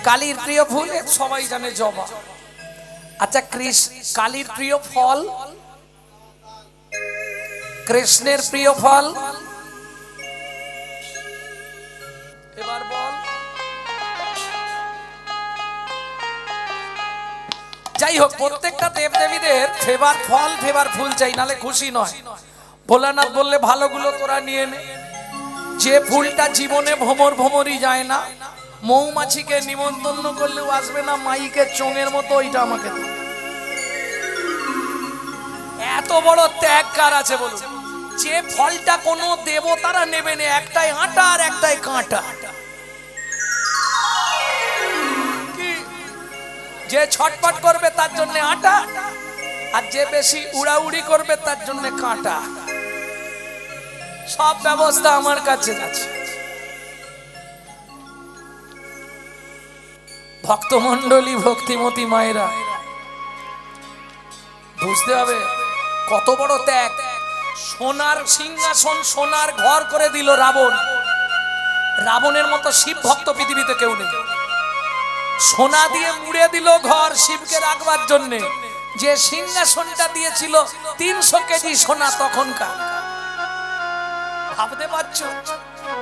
কালীর প্রিয় ফুল সবাই জানে জবা। আচ্ছা কালীর প্রিয় ফল, কৃষ্ণের প্রিয় ফল এবার বল। যাই হোক, প্রত্যেকটা দেবদেবীদের ফেভার ফল ফেভার ফুল চাই, নালে খুশি নয়। ভোলানাথ বললে ভালোগুলো তোরা নিয়ে নে। যে ফুলটা জীবনে ভ্রমরই যায় না, মৌমাছিকে নিমন্ত্রণ করলেও আসবে না, মাইকের চোঙের মতো, ওইটা আমাকে দাও। এত বড় ত্যাগ কার আছে বলুন? যে ফলটা কোনো দেবতারা নেবে না, একটাই আটা আর একটাই কাঁটা। যে ছটপট করবে তার জন্য আটা, আর যে বেশি উড়াউড়ি করবে তার জন্য কাঁটা। সব ব্যবস্থা আমার কাছে আছে। ভক্তমণ্ডলী, ভক্তিমতী মায়েরা, বুঝতে হবে কত বড় ত্যাগ। সোনার সিংহাসন, সোনার ঘর করে দিল রাবণ। রাবণের মতো শিব ভক্ত পৃথিবীতে কেউ নেই। সোনা দিয়ে মুড়ে দিল ঘর শিবকে রাখবার জন্য। যে সিংহাসনটা দিয়েছিল 300 কেজি সোনা তখনকার। ভাবতে পারছো?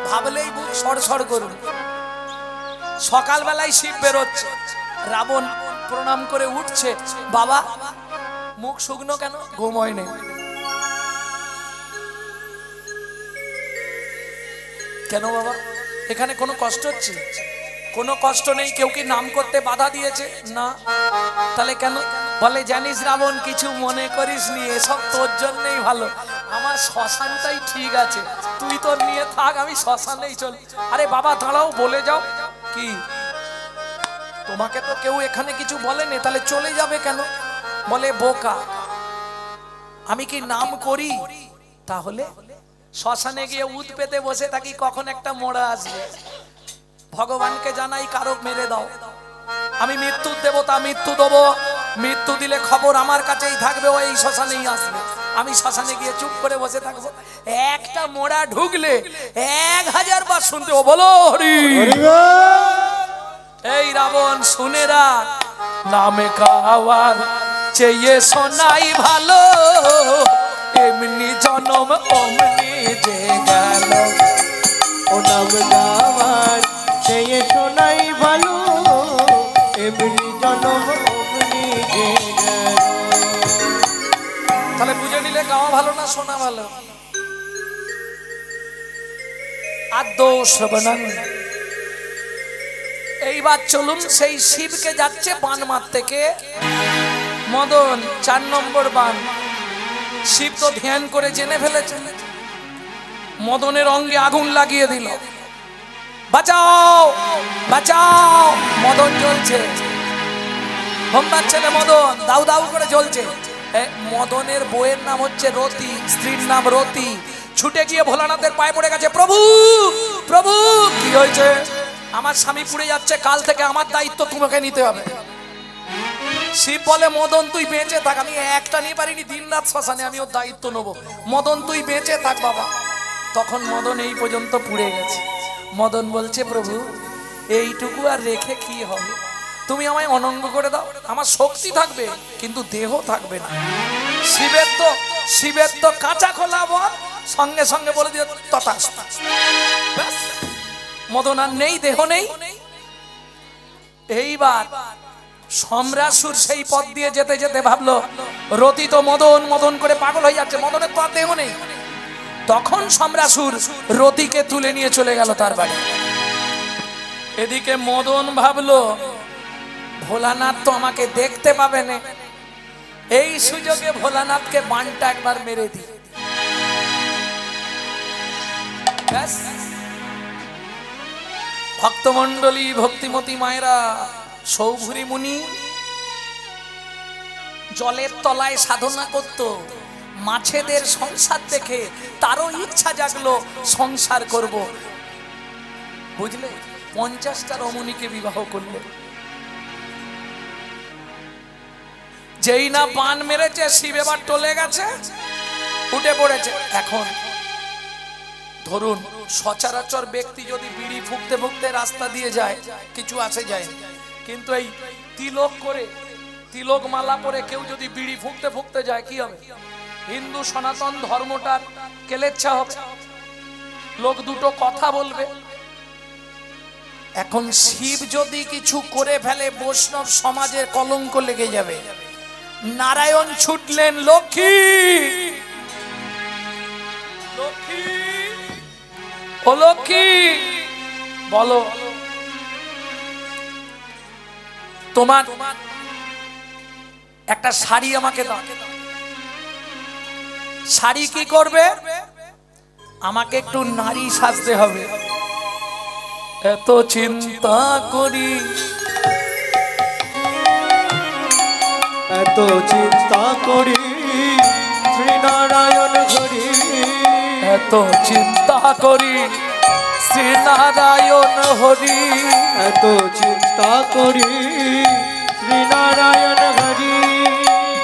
ভাবলেই বুক সরসর করুন। সকালবেলায় শিব বেরোচ্ছে, রাবণ প্রণাম করে উঠছে, বাবা মুখ শুকনো কেন? ঘুমোয় নেই। কেন বাবা, এখানে কোনো কষ্ট হচ্ছে? কোনো কষ্ট নেই। কেউ কি নাম করতে বাধা দিয়েছে? না। তাহলে কেন? বলে জানিস রাবণ, কিছু মনে করিস নি, এসব তোর জন্যই ভালো। আমার শ্মশানটাই ঠিক আছে, তুই তোর নিয়ে থাক, আমি শ্মশানেই চল। আরে বাবা দাঁড়াও, বলে যাও। কি তোমাকে তো কেউ এখানে কিছু বলেনি, তাহলে চলে যাবে কেন? বলে বোকা, আমি কি নাম করি? তাহলে শ্মশানে গিয়ে উত পেতে বসে থাকি, কখন একটা মোড়া আসবে। ভগবানকে জানাই কারো মেরে দাও, আমি মৃত্যুর দেবতা, মৃত্যু দেবো। মৃত্যু দিলে খবর আমার কাছেই থাকবে, ও এই শ্মশানেই আসবে। আমি শ্মশানে গিয়ে চুপ করে বসে থাকবো। একটা মোড়া ঢুকলে 1000 বার শুনতে, ও বলো হরি। এই রাবণ শুনে রাখ, নামে কাওয়ার চেয়ে শোনাই ভালো, এমনি জনম অমনি যে গেল। ও নাম গাওয়ার চেয়ে শোনাই ভালো, এমনি জনম অমনি যে গেল। তাহলে বুঝে নিলে গাওয়া ভালো না শোনা ভালো? আদৌ শ্রবণং। এইবার চলুন, সেই শিবকে যাচ্ছে বান মারতে। কে? মদন। 4 নম্বর বান। শিব তো ধ্যান করে জেনে ফেলেছে, মদনের অঙ্গে আগুন লাগিয়ে দিল। বাঁচাও বাঁচাও, মদন জ্বলছে। হোমবার ছেলে মদন দাউ দাউ করে জ্বলছে। মদনের বউয়ের নাম হচ্ছে রতি, স্ত্রীর নাম রতি। ছুটে গিয়ে ভোলানাথের পায়ে পড়ে গেছে, প্রভু প্রভু। কি হয়েছে? আমার স্বামী পুড়ে যাচ্ছে, কাল থেকে আমার দায়িত্ব তোমাকে নিতে হবে। শিব বলে, মদন তুই বেঁচে থাক, আমি একটা নিয়ে পারিনি, দিন রাত শ্মশানে আমি ওর দায়িত্ব নেবো। মদন তুই বেঁচে থাক বাবা। তখন মদন এই পর্যন্ত পুড়ে গেছে। মদন বলছে, প্রভু এইটুকু আর রেখে কি হবে? তুমি আমায় অনঙ্গ করে দাও, আমার শক্তি থাকবে কিন্তু দেহ থাকবে না। শিবের তো কাঁচা খোলা বল, সঙ্গে সঙ্গে বলে দিও তথাস্তু। মদন আর নেই, দেহ নেই। এইবার সম্রাসুর সেই পথ দিয়ে যেতে যেতে ভাবলো, রতি তো মদন মদন করে পাগল হয়ে যাচ্ছে, মদনের তো আর দেহ নেই। তখন সম্রাসুর রতিকে তুলে নিয়ে চলে গেল তার বাড়ি। এদিকে মদন ভাবলো, ভোলানাথ তো আমাকে দেখতে পাবে না, এই সুযোগে ভোলানাথকে বানটা একবার মেরে দিই। ভক্তমণ্ডলী, ভক্তিমতী মায়েরা, সৌভুরী মুনি জলের তলায় সাধনা করত। মাছেদের সংসার দেখে তারও ইচ্ছা জাগলো সংসার করব। বুঝলে, 50টা রমণীকে বিবাহ করলে। যেই না পান মেরেছে, শিব এবার টলে গেছে, উঠে পড়েছে। এখন ধরুন সচরাচর ব্যক্তি যদি বিড়ি ফুঁকতে ফুঁকতে রাস্তা দিয়ে যায় কিছু আসে যায়, কিন্তু এই তিলক করে তিলক মালা পরে কেউ যদি বিড়ি ফুঁকতে ফুঁকতে যায় কি হবে? হিন্দু সনাতন ধর্মটার কেলেচ্ছা হবে, লোক দুটো কথা বলবে। এখন শিব যদি কিছু করে ফেলে বৈষ্ণব সমাজের কলঙ্ক লেগে যাবে। নারায়ণ ছুটলেন, লক্ষ্মী লক্ষ্মী ও লক্ষ্মী বলো তোমার একটা শাড়ি আমাকে দাও। শাড়ি কি করবে? আমাকে একটু নারী সাজতে হবে। এত চিন্তা করি, এত চিন্তা করি শ্রীনারায়ণ হরি, এত চিন্তা করি শ্রীনারায়ণ হরি, এত চিন্তা করি শ্রীনারায়ণ হরি।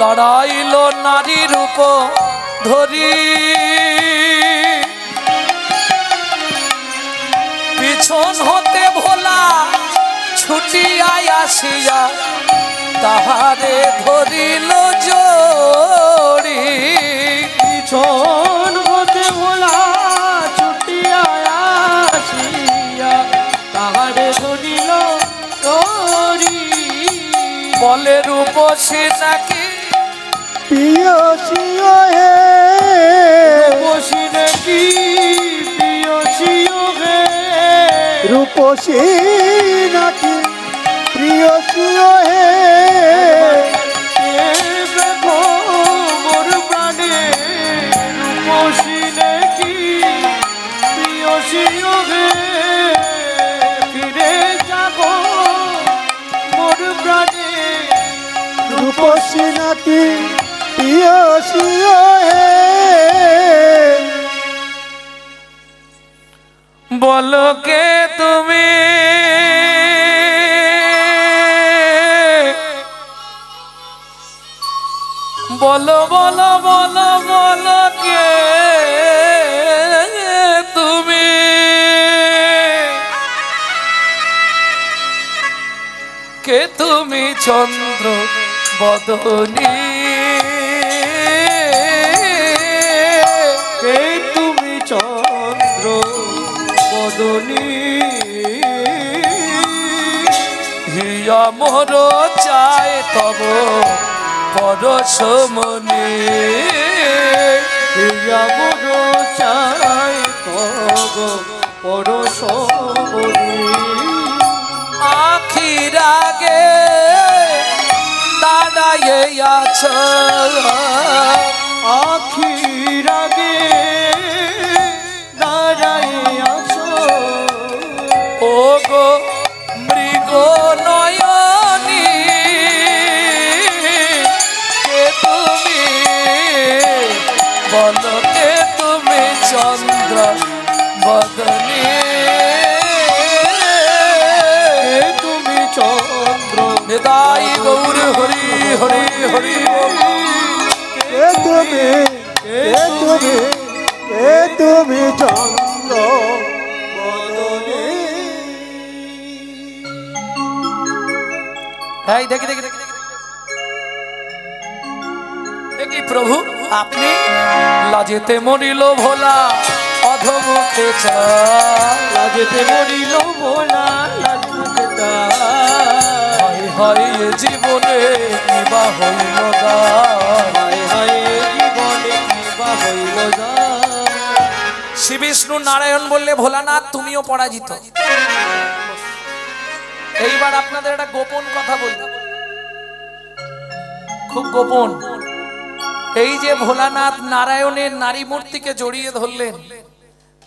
দাঁড়াইল নারী রূপ ধরি, পিছন হতে ভোলা ছুটিয়া আসিয়া তাহারে ধরিল জড়ি। পিছন হতে ভোলা ছুটিয়া আসিয়া তাহারে ধরিল জড়ি। বলে রূপসী নাকি প্রিয়সী হে, রূপসী নাকি প্রিয়সী হে, রূপসী নাকি প্রিয়সী হে। দেখো মোর প্রাণে রূপসী নাকি প্রিয়সী হে, ফিরে যাব মোর প্রাণে রূপসী নাকি প্রিয়সী হে। বলো কে তুমি, বলো বলো বলো বলো কে তুমি, কে তুমি চন্দ্র বদনী, কে তুমি চন্দ্র বদনী, হিয়া মোর চায় তব পরশমণি, হিয়া মোর চায় তব পরশমণি। আখির আগে দাঁড়ায়ে আছ, আখির আগে দাঁড়ায় আছো, ও গো মৃগ নয়নী, কে তুমি বলো কে তুমি চন্দ্র বদনী, তুমি চন্দ্র নিতাই গৌর হরি হরি হরি। কে তুমি, কে তুমি, কে তুমি চন্দ্র বদনী। এই দেখি দেখি দেখি দেখি প্রভু আপনি লাজেতে মরিল ভোলা অধমুখে চা, লাজেতে মরিল ভোলা লাজুকে তা, হায় হায় এ জীবনে কিবা হইল গা, হায় হায় জীবনে কিবা হইল যা। শ্রী বিষ্ণু নারায়ণ বললে ভোলানাথ তুমিও পরাজিত। এইবার আপনাদের একটা গোপন কথা বলবো, খুব গোপন। এই যে ভোলানাথ নারায়ণের নারী মূর্তিকে জড়িয়ে ধরলেন,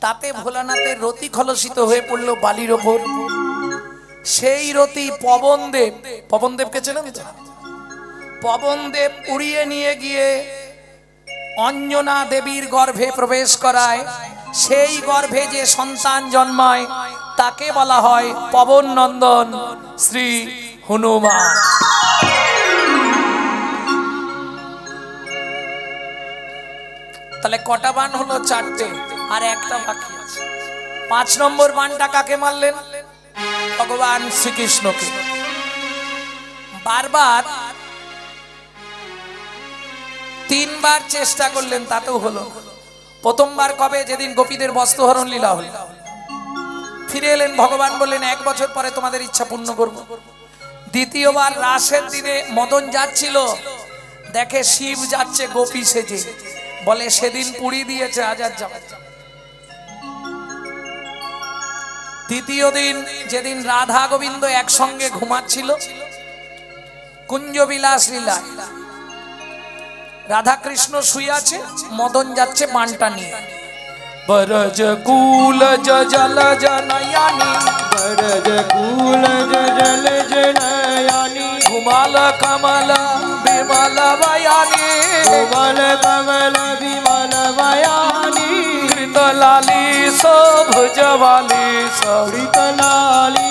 তাতে ভোলানাথের রতি খলসিত হয়ে পড়ল বালির ওপর। সেই রতি পবনদেব, পবনদেবকে চেনেন তো? পবনদেব উড়িয়ে নিয়ে গিয়ে অঞ্জনা দেবীর গর্ভে প্রবেশ করায়। সেই গর্ভে যে সন্তান জন্মায় তাকে বলা হয় পবন নন্দন শ্রী হনুমান। তাহলে কটা বান হলো? চারটে, আর একটা বাকি আছে। 5 নম্বর বানটা কাকে মারলেন? ভগবান শ্রীকৃষ্ণকে। বারবার 3 বার চেষ্টা করলেন, তাতেও হলো। প্রথমবার কবে? যেদিন গোপীদের বস্ত্রহরণ লীলা হল। ফিরে এলেন, ভগবান বললেন 1 বছর পরে তোমাদের ইচ্ছা পূর্ণ করব। দ্বিতীয়বার রাসের দিনে মদন যাচ্ছিল, দেখে শিব যাচ্ছে গোপী সেজে, বলে সেদিন পুরী দিয়েছে, আজ আর যাবে। তৃতীয় দিন যেদিন রাধা গোবিন্দ একসঙ্গে ঘুমাচ্ছিল কুঞ্জ বিলাস লীলায়, রাধা কৃষ্ণ শুয়ে আছে, মদন যাচ্ছে বানটা নিয়ে। বরজ কুল জল জনয়ানি, বরজ কুল জল জনয়ানি, ঘুমাল কমল বিমল বয়ানি, ঘুমাল কমল বিমল বয়ানি, কৃত লালি ভুজ বালি, কৃত লালি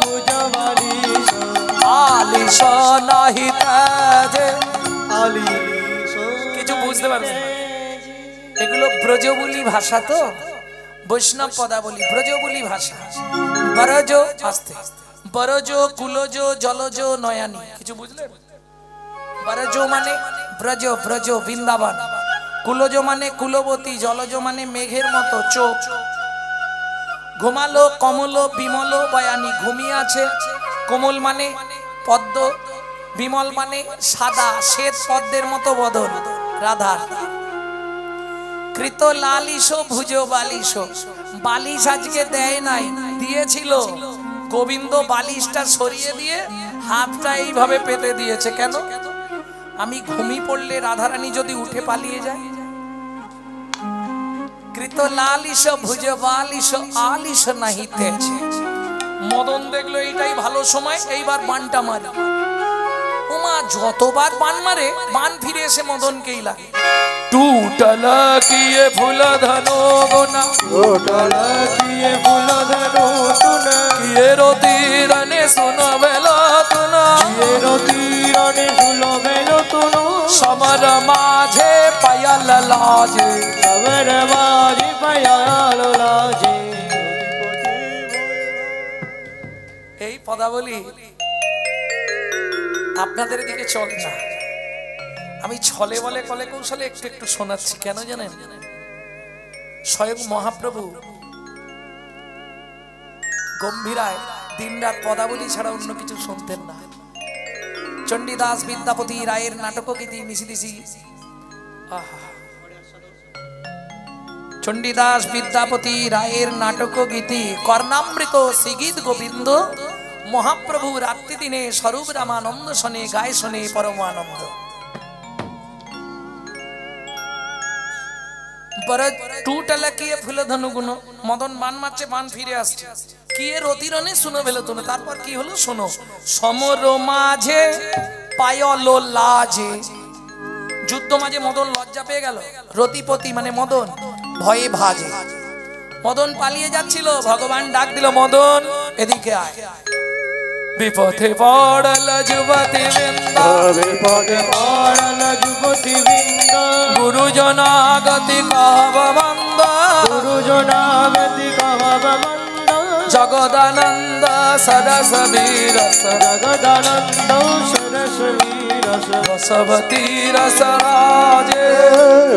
ভুজ বালি, আলিশ নাহি তেজে। আলিশ কিছু বুঝতে পারবেন? এগুলো ব্রজবুলি ভাষা, তো বৈষ্ণব পদাবলী, ব্রজবুলি ভাষা। বরজ আস্তে, বরজ কুলজ জলজ নয়ানি, কিছু বুঝলেন? বরজ মানে ব্রজ, ব্রজ বৃন্দাবন। কুলজ মানে কুলবতী, জলজ মানে মেঘের মতো চোখ। ঘুমালো কমল বিমল বয়ানি, ঘুমিয়ে আছে। কোমল মানে পদ্ম, বিমল মানে সাদা শ্বেত পদ্মের মতো বদন রাধার। কৃত লালিশ ভুজ বালিশ, বালিশ আজকে দেয় নাই, দিয়েছিল। গোবিন্দ বালিশটা সরিয়ে দিয়ে হাতটা এইভাবে পেতে দিয়েছে। কেন? আমি ঘুমিয়ে পড়লে রাধারানী যদি উঠে পালিয়ে যায়। কৃত লালিশ ভুজ বালিশ, আলিশ নাহি তেজ। মদন দেখলো এইটাই ভালো সময়, এইবার বানটা মারে। উমা যতবার বান মারে, বান ফিরে এসে মদনকেই লাগে। टूटल किए फूल धनो गुना, टूटल किए फूल धनो तुना, किए रोती रने सुनो बेलो तुना, किए रोती रने सुनो बेलो तुनो, समर माझे पायल लाजे, समर माझे पायल लाजे। এই পদাবলী আপনাদের দিকে চলে না, আমি ছলে বলে কলে কৌশলে একটু একটু শোনাচ্ছি। কেন জানেন? স্বয়ং মহাপ্রভু গম্ভীরায় দিনরাত পদাবলী ছাড়া অন্য কিছু শুনতেন না। চণ্ডীদাস বিদ্যাপতি রায়ের নাটকগীতি নিশিদিশি, চণ্ডীদাস বিদ্যাপতি রায়ের নাটকগীতি কর্ণামৃত শ্রীগীত গোবিন্দ মহাপ্রভু রাত্রি দিনে স্বরূপ রামানন্দ শোনে, গায়ে শোনে পরমানন্দ। टूटल किए फूल धनु गुनो, मदन बान मारছে, बान ফিরে আসছে। কিয়ে রতিরনে শুনো বেলো তুমি, তারপর কি হলো শোনো। সমর মাঝে পায়ল লাজে, যুদ্ধ মাঝে মদন লজ্জা পেয়ে গেল। রতিপতি মানে মদন ভয়ে ভাজে। মদন পালিয়ে যাচ্ছিল, ভগবান ডাক দিল, মদন এদিকে আয়। বিপথে পড়ল যুবতী বৃন্দ, বিপদে পড়ল যুবতী বৃন্দ, গুরুজনাগতি কহব মন্দ, গুরুজনাগতি কহব মন্দ, জগদানন্দ সরস বীরস, জগদানন্দ সরস বীরস, রসবতী রস রাজে,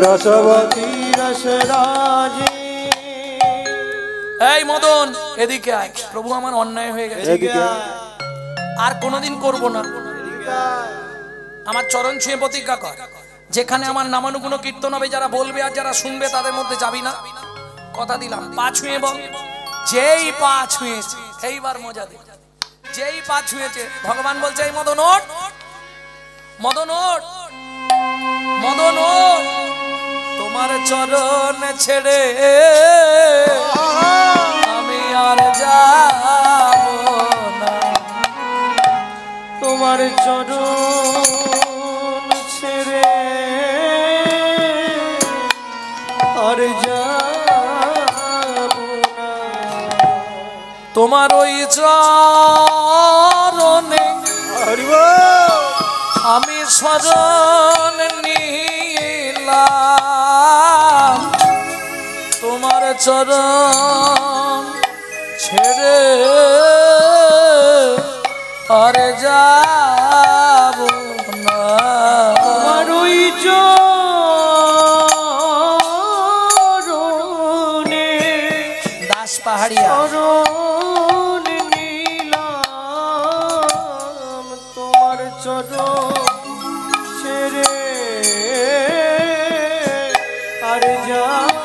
রসবতী রস রাজে। এই মদন এদিকে আয়, প্রভু আমার অন্যায় হয়ে গেছে, আর কোনোদিন করব না। আমার চরণ ছুঁয়ে প্রতিজ্ঞা কর, যেখানে আমার নামানুগুণ কীর্তন হবে, যারা বলবে আর যারা শুনবে তাদের মধ্যে যাবি না, কথা দিলাম। পা ছুঁয়ে বল, যেই পা ছুঁয়েছে এইবার মজা দে। যেই পা ছুঁয়েছে ভগবান বলছে, এই মদন ওঠ, মদন ওঠ, মদন ওঠ, তোমার চরণ ছেড়ে আমি আর যাব না, তোমার চরণ ছেড়ে আর যাব না, তোমার ওই চরণে আমি শরণ নিলাম, তোমার চরণ ছেড়ে আরে যাব না, তোমার ওই চরণে দাস পাহাড়িয়া চরণ নিলাম, তোমার চরণ ছেড়ে আর যাব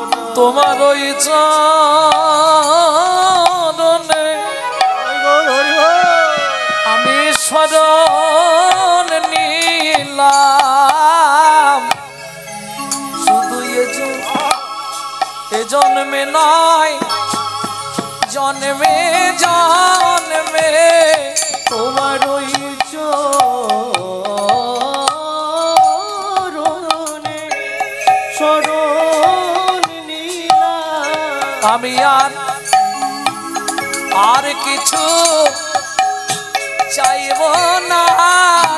না। তোমার ওই চরণে আমি শরণ নিলাম, শুধু এ জন্মে নয়, জন্মে জন্মে তোমার ওই চরণে শরণ নিলাম, আমি আর কিছু চাইব না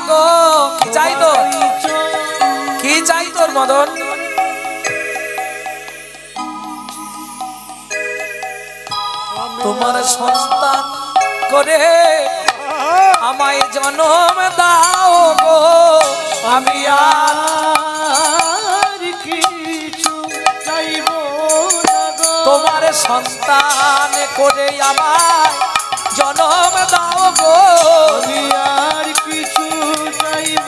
গো। কি চাই তোর, কি চাই তোর মদন? তোমার সন্তান করে আমায় জন্ম দাও গো, আমি আর কিছু চাইব না গো। তোমার সন্তান করে আমায় জন্ম দাও গো, আমি আর কিছু চাইব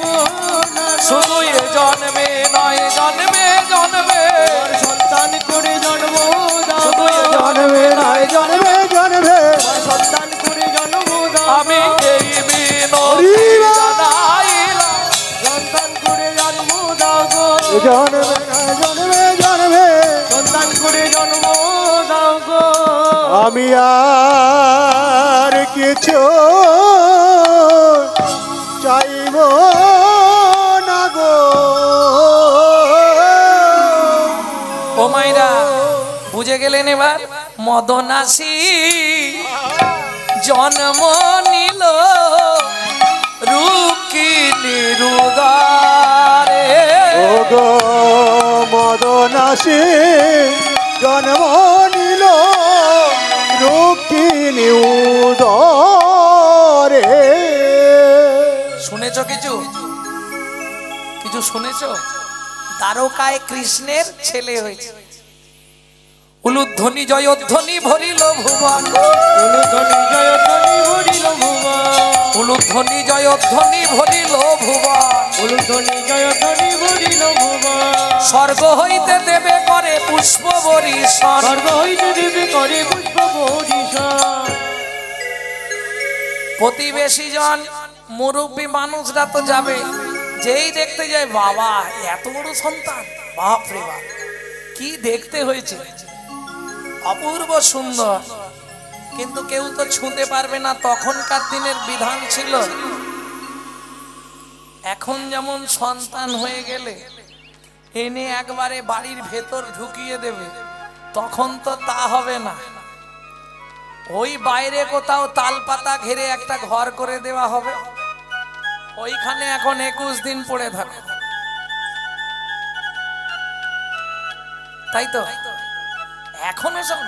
না গো। শুধু এ জন্মে নয়, জন্মে জন্মে তোমার সন্তান করে জন্ম দাও, শুধু এ জন্মে নয় জন্মে জন্মে তোমার সন্তান করে জন্ম দাও, আমি এই বিনতি জানাইলাম, সন্তান করে জন্ম দাও গো। জন্মে নয় জন্মে জন্মে সন্তান করে জন্ম দাও গো। আমি আর কিছু চাইব না গো। ও মাইরা বুঝে গেলেন এবার? মদন আসি জন্ম নিল রুকিনী রুদারে, ও গো মদনাসি জন্ম নিল রুকিনী উদরে। শুনেছ কিছু? কিছু শুনেছ? দ্বারকায় কৃষ্ণের ছেলে হয়েছে, উলুধ্বনি জয়ধ্বনি ভরিল ভুবন, উলুধ্বনি জয়ধ্বনি ভরিল ভুবন, উলুধ্বনি জয়ধ্বনি ভরিল ভুবন, উলুধ্বনি জয়ধ্বনি ভরিল ভুবন। স্বর্গ হইতে দেবে করে পুষ্প বরিশন, স্বর্গ হইতে দেবে করে পুষ্প বরিশন। প্রতিবেশী জন মুরব্বী মানুষরা তো যাবে, যেই দেখতে যায় বাবা এত বড় সন্তান, বাপ রে বাপ কি দেখতে হয়েছে, অপূর্ব সুন্দর, কিন্তু কেউ তো ছুঁতে পারবে না। তখনকার দিনের বিধান ছিল, এখন যেমন সন্তান হয়ে গেলে এনে একবারে বাড়ির ভেতর ঢুকিয়ে দেবে, তখন তো তা হবে না, ওই বাইরে কোথাও তালপাতা ঘিরে একটা ঘর করে দেওয়া হবে, ওইখানে এখন 21 দিন পড়ে থাকে, তাই তো এখনো সব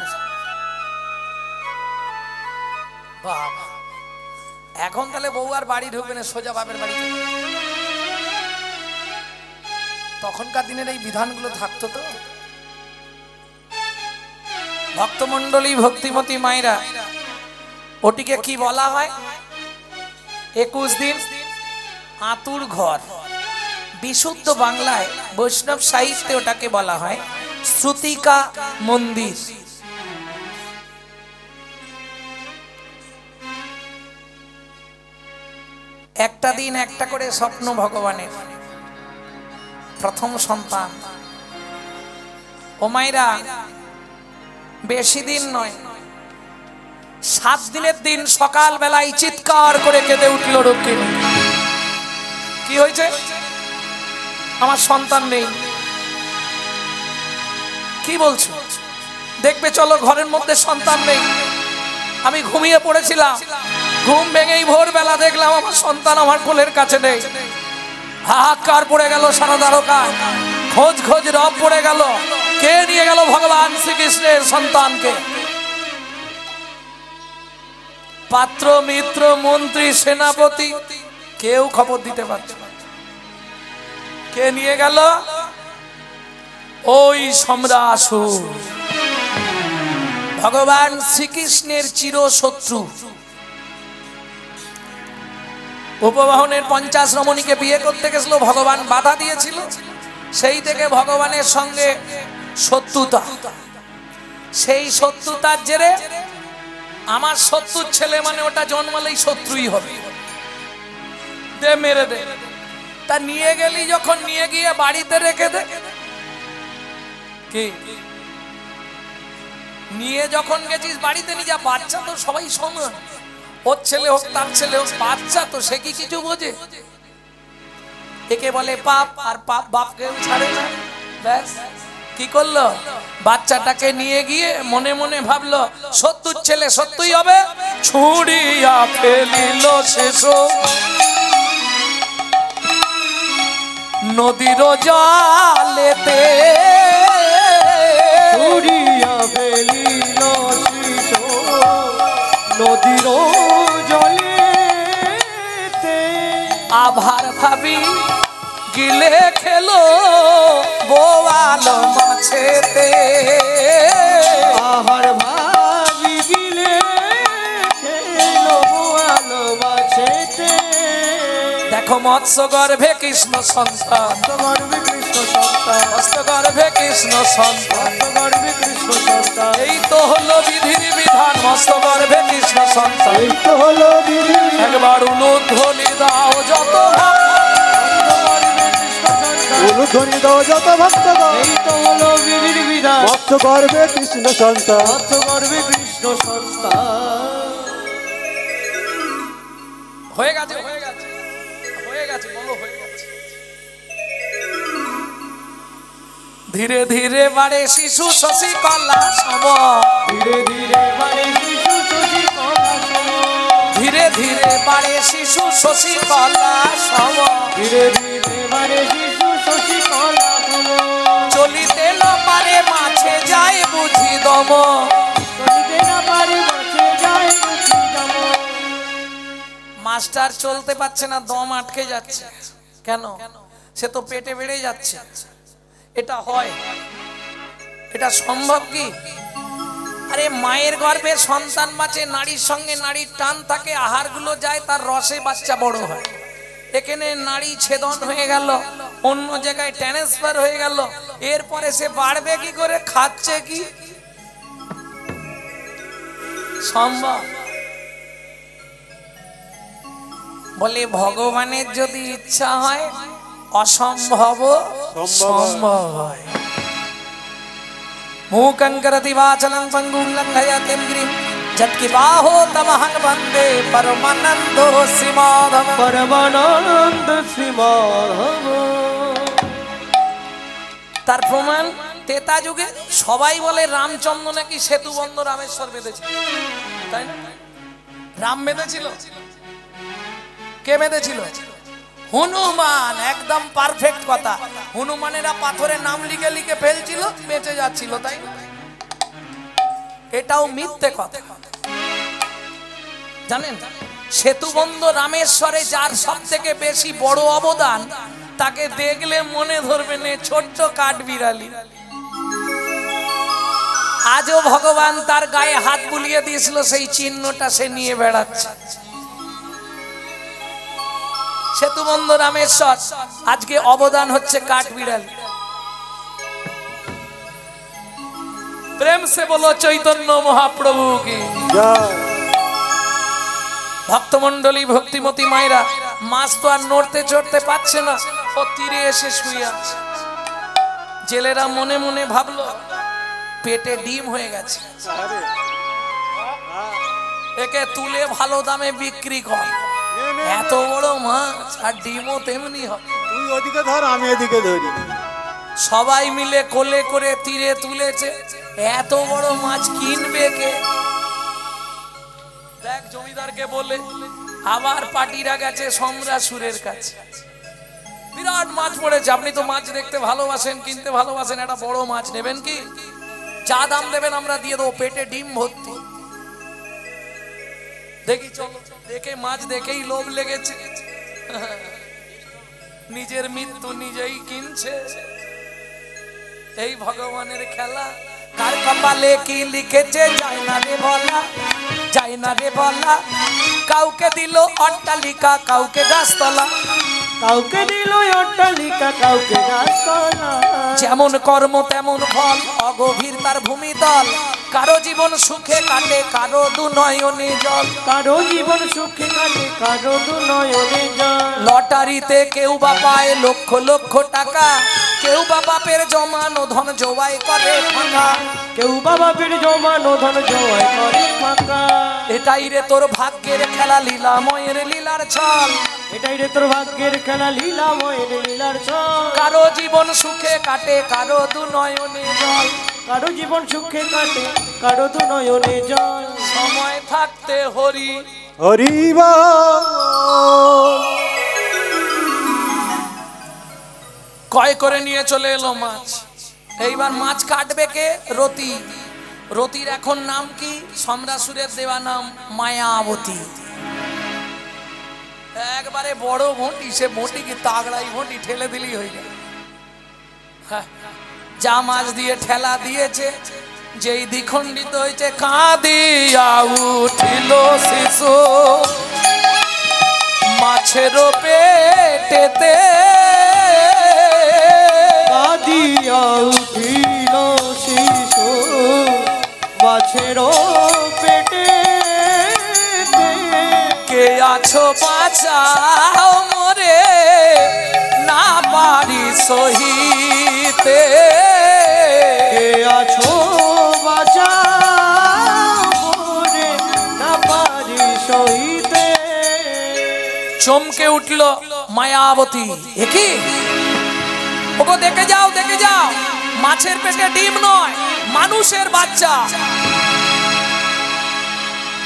বাবা। এখন তাহলে বউ আর বাড়ি ঢুকবে না, সোজা বাপের বাড়ি। তখনকার দিনের এই বিধানগুলো থাকতো তো। ভক্তমণ্ডলী ভক্তিমতী মায়েরা, ওটিকে কি বলা হয়? 21 দিন আতুর ঘর। বিশুদ্ধ বাংলায় বৈষ্ণব সাহিত্যে ওটাকে বলা হয় শ্রুতিকা মন্দির। একটা দিন একটা করে স্বপ্ন ভগবানের, প্রথম সন্তান। ও মায়েরা, বেশি দিন নয়, 7 দিনের দিন সকাল বেলায় চিৎকার করে কেঁদে উঠল রুক্মিণী। কি হয়েছে? আমার সন্তান নেই। কি বলছো? দেখবে চলো, ঘরের মধ্যে সন্তান নেই। আমি ঘুমিয়ে পড়েছিলাম, ঘুম ভেঙেই ভোরবেলা দেখলাম আমার সন্তান আমার কোলের কাছে নেই। হাহাকার পড়ে গেল সারা দ্বারকায়, খোঁজ খোঁজ রব পড়ে গেল। কে নিয়ে গেল ভগবান শ্রীকৃষ্ণের সন্তানকে? পাত্র, মিত্র, মন্ত্রী, সেনাপতি কেউ খবর দিতে পারছে না। কে নিয়ে গেল? ওই সম্রাসুর, ভগবান শ্রীকৃষ্ণের চির শত্রু। উপবাহনের 50 রমণীকে বিয়ে করতে গেছিল, ভগবান বাধা দিয়েছিল। সেই থেকে ভগবানের সঙ্গে শত্রুতা। সেই শত্রুতার জেরে আমার শত্রুর ছেলে মানে ওটা জন্মালেই শত্রুই হবে, দে মেরে দে। তা নিয়ে গেলি যখন, নিয়ে গিয়ে বাড়িতে রেখে দে। কি নিয়ে যখন গেছিস বাড়িতে নিয়ে যা, বাচ্চা তো সবাই সমান, ওর ছেলে হোক তার ছেলে হোক, বাচ্চা তো সে কি কিছু বোঝে? একে বলে পাপ, আর পাপ বাপকেও ছাড়ে না। ব্যাস কি করলো? বাচ্চাটাকে নিয়ে গিয়ে মনে মনে ভাবলো শত্রুর ছেলে সত্যই হবে, ছুড়িয়া ফেলিল শেষ নদীর জলেতে, ছুড়িয়া ফেলিল শেষ নদীর জলেতে। আভার ভাবি গিলে খেলো বোয়াল মাছেতে, আহার ভাবি গিলে খেলো বোয়াল মাছেতে। দেখো মৎস্য গর্ভে কৃষ্ণ সন্তান, গর্বে কৃষ্ণ সন্তান, মৎস্য গর্ভে কৃষ্ণ সন্তান, গর্বে কৃষ্ণ সন্তান। এই তো হলো বিধির বিধান, মৎস্য গর্ভে কৃষ্ণ সন্তান। এই তো হলো বিধি, একবার উলুধ্বনি দাও যত উলুধ্বনি দাও যত ভক্তগণ, এই তো হলো বিধির বিধান, মৎস্য গর্ভে কৃষ্ণ সন্তান। মৎস্য গর্বে কৃষ্ণ সন্তান। হয়ে গেছে, হয়ে গেছে, হয়ে গেছে, বলো হয়ে গেছে। ধীরে ধীরে বাড়ে শিশু শশী কলা সম, ধীরে ধীরে বাড়ে শিশু শশী কলা সম, ধীরে ধীরে বাড়ে শিশু শশী কলা সম, ধীরে ধীরে বাড়ে শিশু শশী কলা সম। চলিতে না পারে মাছে যায় বুঝি দম, চলিতে না পারে মাছে যায় বুঝি দম। মাস্টার চলতে পারছে না, দম আটকে যাচ্ছে। কেন? সে তো পেটে বেড়ে যাচ্ছে। এটা হয়? এটা সম্ভব কি? আরে মায়ের গর্ভে সন্তান বাঁচে, নারীর সঙ্গে নারীর টান থাকে, আহারগুলো যায়, তার রসে বাচ্চা বড় হয়। এখানে নারী ছেদন হয়ে গেল, অন্য জায়গায় ট্রান্সফার হয়ে গেল, এরপরে সে বাড়বে কি করে, খাচ্ছে কি? সম্ভব? বলে ভগবানের যদি ইচ্ছা হয় অসম্ভব সম্ভব হয়। मूकं करति वाचलं पंगुं लंघयति गिरिं यत्कृपाहो तमहं वन्दे परमानन्दो श्रीमाधव। परमानंद श्री माधव। তার প্রমাণ তেতা যুগে সবাই বলে রামচন্দ্র নাকি সেতু বন্ধ রামেশ্বর বেঁধেছিল, তাই না? রাম বেঁধেছিল? কে বেঁধেছিল? হনুমান। একদম পারফেক্ট কথা। হনুমানেরা পাথরে নাম লিখে লিখে ফেলছিল, বেঁচে যাচ্ছিল, তাই না? এটাও মিথ্যে কথা। জানেন সেতুবন্ধ রামেশ্বরে যার সব থেকে বেশি বড় অবদান, তাকে দেখলে মনে ধরবে না ছোট্ট কাঠবিড়ালি। আজও ভগবান তার গায়ে হাত বুলিয়ে দিয়েছিল, সেই চিহ্নটা সে নিয়ে বেড়াচ্ছে। সেতুবন্ধ রামেশ্বর আজকে অবদান হচ্ছে কাঠবিড়ালি। প্রেম সে বলো চৈতন্য মহাপ্রভু কি জয়। ভক্তমন্ডলী ভক্তিমতী মায়েরা, মাছ তো আর নড়তে চড়তে পারছে না, ও তীরে এসে শুয়ে আছে। জেলেরা মনে মনে ভাবলো পেটে ডিম হয়ে গেছে, একে তুলে ভালো দামে বিক্রি কর। এত বড় মাছ আর ডিমও তেমনি হবে। তুই ওদিকে ধর, আমি এদিকে ধরি। সবাই মিলে কোলে করে তীরে তুলেছে। এত বড় মাছ কিনবে কে? দেখ জমিদারকে বলে আবার পার্টিরা গেছে সম্রাসুরের কাছে। বিরাট মাছ পড়েছে। আপনি তো মাছ দেখতে ভালোবাসেন, কিনতে ভালোবাসেন, একটা বড় মাছ নেবেন কি? যা দাম দেবেন আমরা দিয়ে দেবো, পেটে ডিম ভর্তি। দেখি চলো, দেখে মাছ দেখেই লোভ লেগেছে। নিজের মৃত্যু নিজেই কিনছে, এই ভগবানের খেলা। কার কপালে কি লিখেছে যায় না রে বলা, যায় না রে বলা। কাউকে দিল অট্টালিকা, কাউকে গাছতলা, কাউকে দিল অট্টালিকা, কাউকে গাছতলা। যেমন কর্ম তেমন ফল, অগভীর তার ভূমিতল। কারো জীবন সুখে কাটে, কারো দু নয়নে জল। কারো জীবন সুখে কাটে, কারো দু নয়নে জল। লটারিতে কেউ বা পায় লক্ষ লক্ষ টাকা, কেউ বা বাপের জমানো ধন জোয়াই করে ফাঁকা। কেউ বা বাপের জমানো ধন জোয়াই করে ফাঁকা। এটাই রে তোর ভাগ্যের খেলা, লীলাময়ের লীলার ছল। এটাই রে তোর ভাগ্যের খেলা, লীলাময়ের লীলার ছল। কারো জীবন সুখে কাটে, কারো দু নয়নে জল। কারো জীবন সুখে কাটে, কারো দু নয়নে জল। সময় থাকতে হরি হরিবা কয় করে নিয়ে চলে এলো মাছ। এইবার মাছ কাটবে কে? রতি। রতির এখন নাম কি? সম্রাসুরের দেওয়া নাম মায়াবতী। একবারে বড় ভোঁটি, সে ভোঁটি কি তাগড়াই ভোঁটি, ঠেলে দিলেই হয়ে গেল। হ্যাঁ, যা মাছ দিয়ে ঠেলা দিয়েছে, যেই দ্বিখণ্ডিত হয়েছে, কাঁদিয়া উঠিল শিশু মাছের পেটেতে। কাঁদিয়া উঠিল শিশু মাছের পেটে। কে আছো বাঁচাও মোরে, না পারি সহিতে। কে আছো বাঁচাও মোরে, না পারি সহিতে। চমকে উঠল মায়াবতী, একি ওগো দেখে যাও, দেখে যাও, মাছের পেটে ডিম নয়, মানুষের বাচ্চা।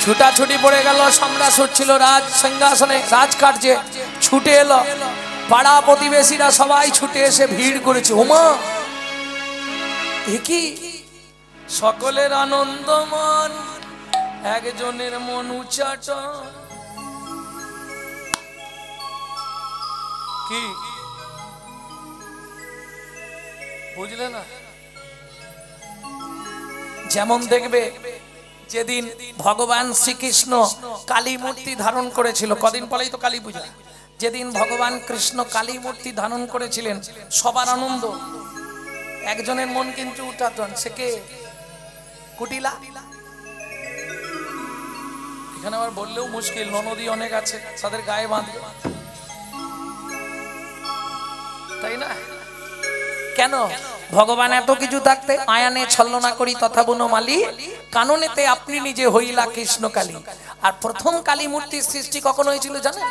ছুটাছুটি পড়ে গেল। সম্রাসুর ছিল রাজ সিংহাসনে, রাজকার্যে, ছুটে এলো। পাড়া প্রতিবেশীরা সবাই ছুটে এসে ভিড় করেছে। ওমা, একি! সকলের আনন্দ মন, একজনের মন উচাট। কি বুঝলে না? যেমন দেখবে যেদিন ভগবান শ্রীকৃষ্ণ কালী মূর্তি ধারণ করেছিল, কদিন পরেই তো কালী পূজা, যেদিন ভগবান কৃষ্ণ কালী মূর্তি ধারণ করেছিলেন, সবার আনন্দ, একজনের মন কিন্তু উঠাতন। সে কে? কুটিলা। এখানে আবার বললেও মুশকিল, ননদী অনেক আছে, তাদের গায়ে বাঁধবে, তাই না? কেন? ভগবান এত কিছু থাকতে আয়ানে ছলনা করি তথা বনমালী, কাননেতে আপনি নিজে হইলা কৃষ্ণকালী। আর প্রথম কালী মূর্তির সৃষ্টি কখন হয়েছিল জানেন?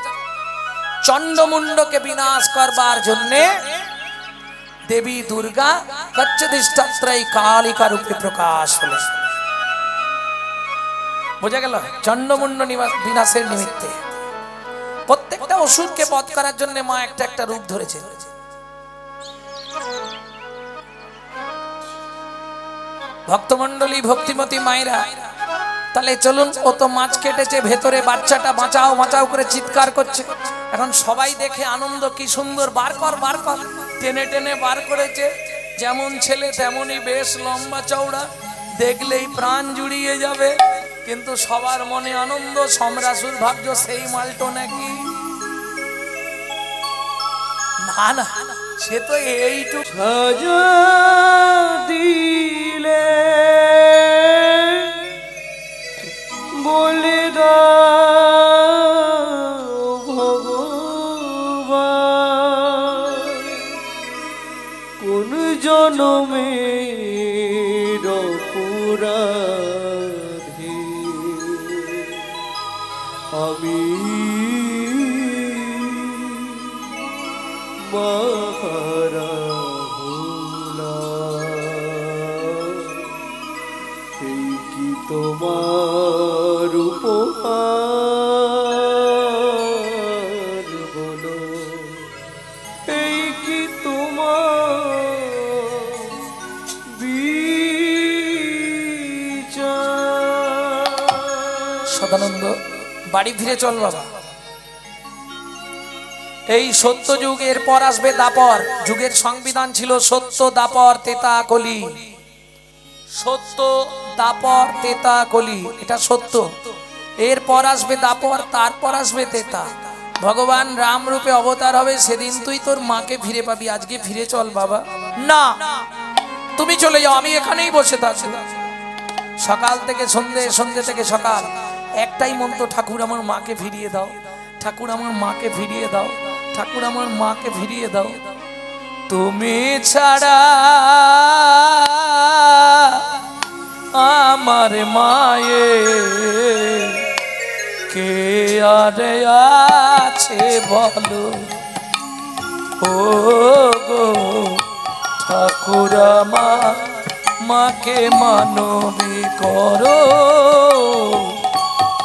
চন্ডমুন্ডকে বিনাশ করবার জন্যে দেবী দুর্গা কচ্ছদিষ্টাত্রয়ী কালিকা রূপে প্রকাশ হলেন। বোঝা গেল? চন্ডমুন্ড বিনাশের নিমিত্তে প্রত্যেকটা অসুরকে বধ করার জন্য মা একটা একটা রূপ ধরেছে। ভক্তমন্ডলী, ভক্তিমতী মায়েরা, তাহলে চলুন, ও তো মাছ কেটেছে, ভেতরে বাচ্চাটা বাঁচাও বাঁচাও করে চিৎকার করছে। এখন সবাই দেখে আনন্দ, কি সুন্দর, বার কর বার কর, টেনে টেনে বার করেছে। যেমন ছেলে তেমনই বেশ লম্বা চওড়া, দেখলেই প্রাণ জুড়িয়ে যাবে। কিন্তু সবার মনে আনন্দ। সম্রাসুর ভাবছ সেই মালটো নাকি? না না, সে তো এইটুকু সাজা দিলে বলে দাও ভগবান, কোন জনমের অপরাধী আমি মাহারা হলাম। এই কি তোমার উপহার বলো, এই সদানন্দ বাড়ি ফিরে চল বাবা। এই সত্য যুগের পর আসবে দাপর যুগের সংবিধান ছিল সত্য দাপর তেতা কলি। সত্য দাপর তেতা কলি, এটা সত্য। এরপর আসবে দাপর, তারপর আসবে তেতা। ভগবান রাম রূপে অবতার হবে, সেদিন তুই তোর মাকে ফিরে পাবি। আজকে ফিরে চল বাবা। না, তুমি চলে যাও, আমি এখানেই বসে থাকবো। সকাল থেকে সন্ধে, সন্ধে থেকে সকাল, একটাই মন্ত্র, ঠাকুর আমার মাকে ফিরিয়ে দাও, ঠাকুর আমার মাকে ফিরিয়ে দাও, ঠাকুর আমার মাকে ফিরিয়ে দাও। তুমি ছাড়া আমার মায়ে কে আর আছে বলো, ও গো ঠাকুর আমার মাকে মানবী করো,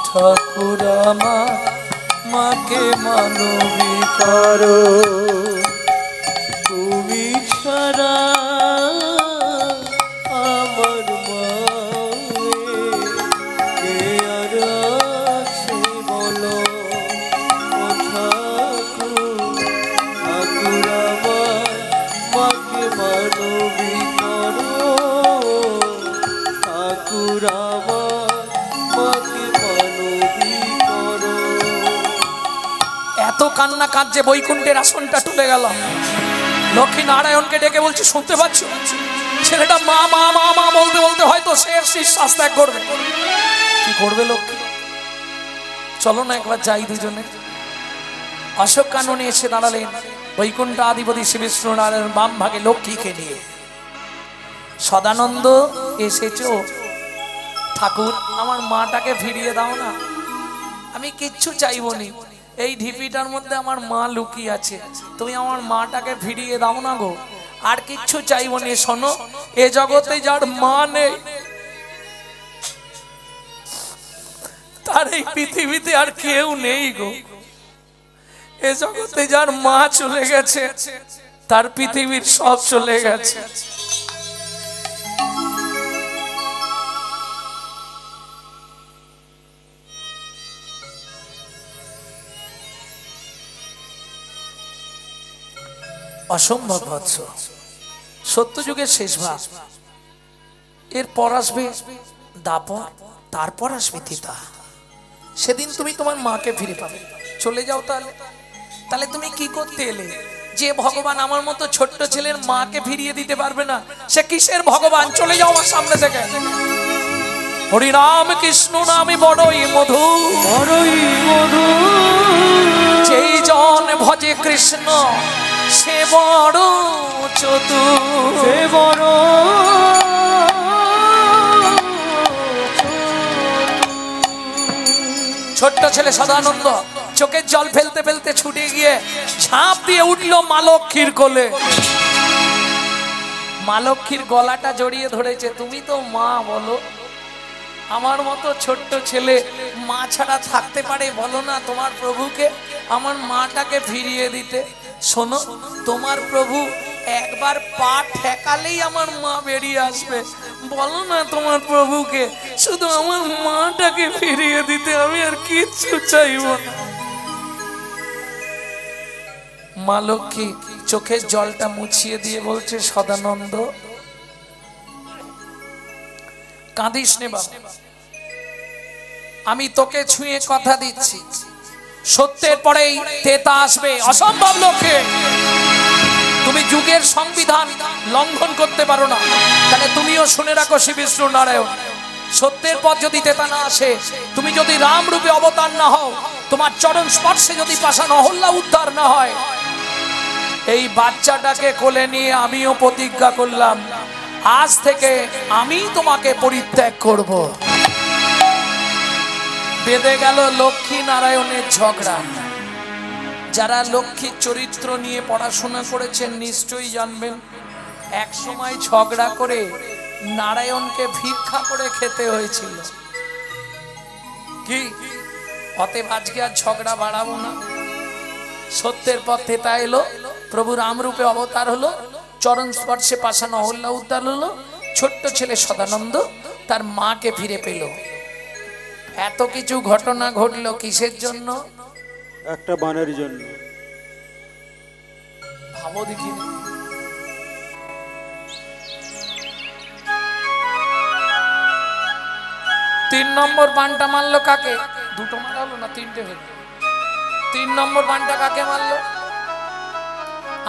ঠাকুর আমার মাকে মানবী করো। তুমি ছাড়া আমার মায়ে কে আর আছে বলো, ও ঠাকুর ঠাকুর আমার মাকে মানবী করো, ঠাকুর আমার মাকে মানবী করো। এত কান্না কাঁদছে, বৈকুণ্ঠের আসনটা তুলে গেল। লক্ষ্মী নারায়ণকে ডেকে বলছে, শুনতে পাচ্ছ? ছেলেটা মা মা মা মা বলতে বলতে হয়তো শেষ নিঃশ্বাস ত্যাগ করবে। কি করবে লক্ষ্মী? চলো না একবার যাই দুজনে। অশোক কাননে এসে দাঁড়ালেন বৈকুণ্ঠ আধিপতি শ্রী বিষ্ণু নারায়ণ, বাম ভাগে লক্ষ্মীকে নিয়ে। সদানন্দ এসেছো? ঠাকুর আমার মাটাকে ফিরিয়ে দাও না, আমি কিচ্ছু চাইবো নি। এই ঢিপিটার মধ্যে আমার মা লুকিয়ে আছে, তুমি আমার মাটাকে ফিরিয়ে দাও না গো, আর কিচ্ছু চাইবো নি। শোনো, এ জগতে যার মা নেই তার এই পৃথিবীতে আর কেউ নেই গো। এ জগতে যার মা চলে গেছে তার পৃথিবীর সব চলে গেছে। অসম্ভব বৎস, সত্য যুগের শেষ ভাগ। এরপর আসবে দাপর, তারপর আসবে তিতা। সেদিন তুমি তোমার মাকে ফিরে পাবে। চলে যাও তাহলে। তাহলে তুমি কি করতে এলে? যে ভগবান আমার মতো ছোট্ট ছেলের মাকে ফিরিয়ে দিতে পারবে না, সে কিসের ভগবান? চলে যাও আমার সামনে থেকে। হরি রাম কৃষ্ণ নামে বড়ই মধু, বড়ই মধু, যেই জন ভজে কৃষ্ণ সে বড় চতুর, সে বড় ছোট্ট ছেলে সদানন্দ চোখের জল ফেলতে ফেলতে ছুটে গিয়ে ঝাঁপ দিয়ে উঠল মা লক্ষ্মীর কোলে। মা লক্ষ্মীর গলাটা জড়িয়ে ধরেছে। তুমি তো মা, বলো আমার মতো ছোট্ট ছেলে মা ছাড়া থাকতে পারে? বলো না তোমার প্রভুকে আমার মাটাকে ফিরিয়ে দিতে। শোনো, তোমার প্রভু একবার পা ঠেকালেই আমার মা বেরিয়ে আসবে। বলো না তোমার প্রভুকে শুধু আমার মাটাকে ফিরিয়ে দিতে, আমি আর কিচ্ছু চাইব না। মা লক্ষ্মী চোখের জলটা মুছিয়ে দিয়ে বলছে, সদানন্দ কাঁদিস নে বাবা, আমি তোকে ছুঁয়ে কথা দিচ্ছি, সত্যের পরেই তেতা আসবে। অসম্ভব লক্ষ্যে তুমি যুগের সংবিধান লঙ্ঘন করতে পারো না। তাহলে তুমিও শুনে রাখো শ্রী বিষ্ণু নারায়ণ, সত্যের পর যদি তেতা না আসে, তুমি যদি রাম রূপে অবতার না হও, তোমার চরণ স্পর্শে যদি পাষাণ অহল্যা উদ্ধার না হয়, এই বাচ্চাটাকে কোলে নিয়ে আমিও প্রতিজ্ঞা করলাম, আজ থেকে আমি তোমাকে পরিত্যাগ করব। বেঁধে গেল লক্ষ্মী নারায়ণের ঝগড়া। যারা লক্ষ্মীর চরিত্র নিয়ে পড়াশোনা করেছেন নিশ্চয়ই জানবেন, এক সময় ঝগড়া করে নারায়ণকে ভিক্ষা করে খেতে হয়েছিল। কি অতএব আজকে আর ঝগড়া বাড়াবো না। সত্যের পথ তেতা এলো, প্রভু রাম রূপে অবতার হলো, চরণ স্পর্শে পাষাণ অহল্যা উদ্ধার হলো, ছোট্ট ছেলে সদানন্দ তার মাকে ফিরে পেল। এত কিছু ঘটনা ঘটলো কিসের জন্য? একটা বানের জন্য। ভাবো দেখি। 3 নম্বর বানটা মারলো কাকে? দুটো মারা হলো না, 3টে হলো। 3 নম্বর বানটা কাকে মারলো?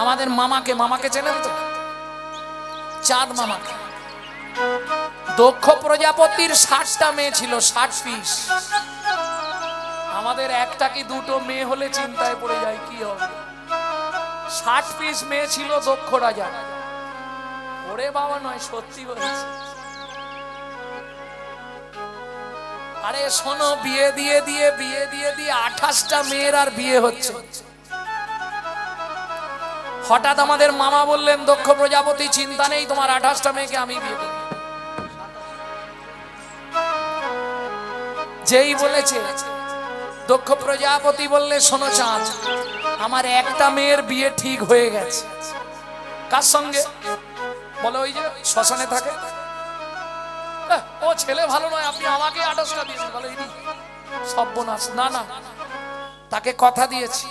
আমাদের মামাকে। মামাকে চেনেন তো? চাঁদ মামাকে। দক্ষ প্রজাপতির 60টা মেয়ে ছিল, 60 পিস। আমাদের একটা কি দুটো মেয়ে হলে চিন্তায় পড়ে যায় কি হবে। 60 পিস মেয়ে ছিল দক্ষ রাজা। ওরে বাবা নয়, সত্যি বলছি। আরে শোনো, বিয়ে দিয়ে 28টা মেয়ের আর বিয়ে হচ্ছে। হঠাৎ আমাদের মামা বললেন, দক্ষ প্রজাপতি চিন্তা নেই, তোমার 28টা মেয়েকে আমি বিয়ে দেব। যেই বলেছে, দক্ষ প্রজাপতি বললে, শোনো চাঁদ, আমার একটা মেয়ের বিয়ে ঠিক হয়ে গেছে। কার সঙ্গে? বলে ওই যে শ্মশানে থাকে। ও ছেলে ভালো নয়, আপনি আমাকে 28টা দিয়েছেন। বলে সর্বনাশ। না না, তাকে কথা দিয়েছি।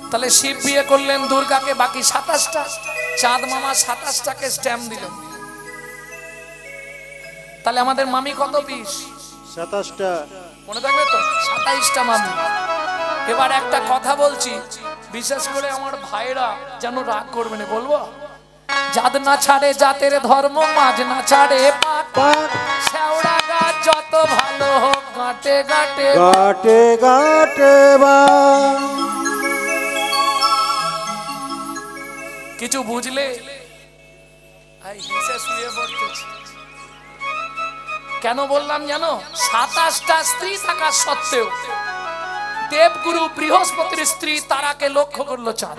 তাহলে শিব বিয়ে করলেন দুর্গাকে, বাকি 27টা। চাঁদ মামা 27টাকে স্ট্যাম্প দিলেন। তাহলে আমাদের মামি কত পিস? 27টা। মনে থাকবে তো? 27টা মামি। এবার একটা কথা বলছি, বিশেষ করে আমার ভাইরা যেন রাগ করবে না, বলবো? জাত না ছাড়ে জাতের ধর্ম, মাঝ না ছাড়ে পাক। শেওড়া গাছ যত ভালো হোক, গাঁটে গাঁটে গাটে গাটে বা। কিছু বুঝলে? শুয়ে পড়তেছি। কেন বললাম জানো? 27টা স্ত্রী থাকা সত্ত্বেও দেবগুরু বৃহস্পতির স্ত্রী তারাকে লক্ষ্য করলো চাঁদ।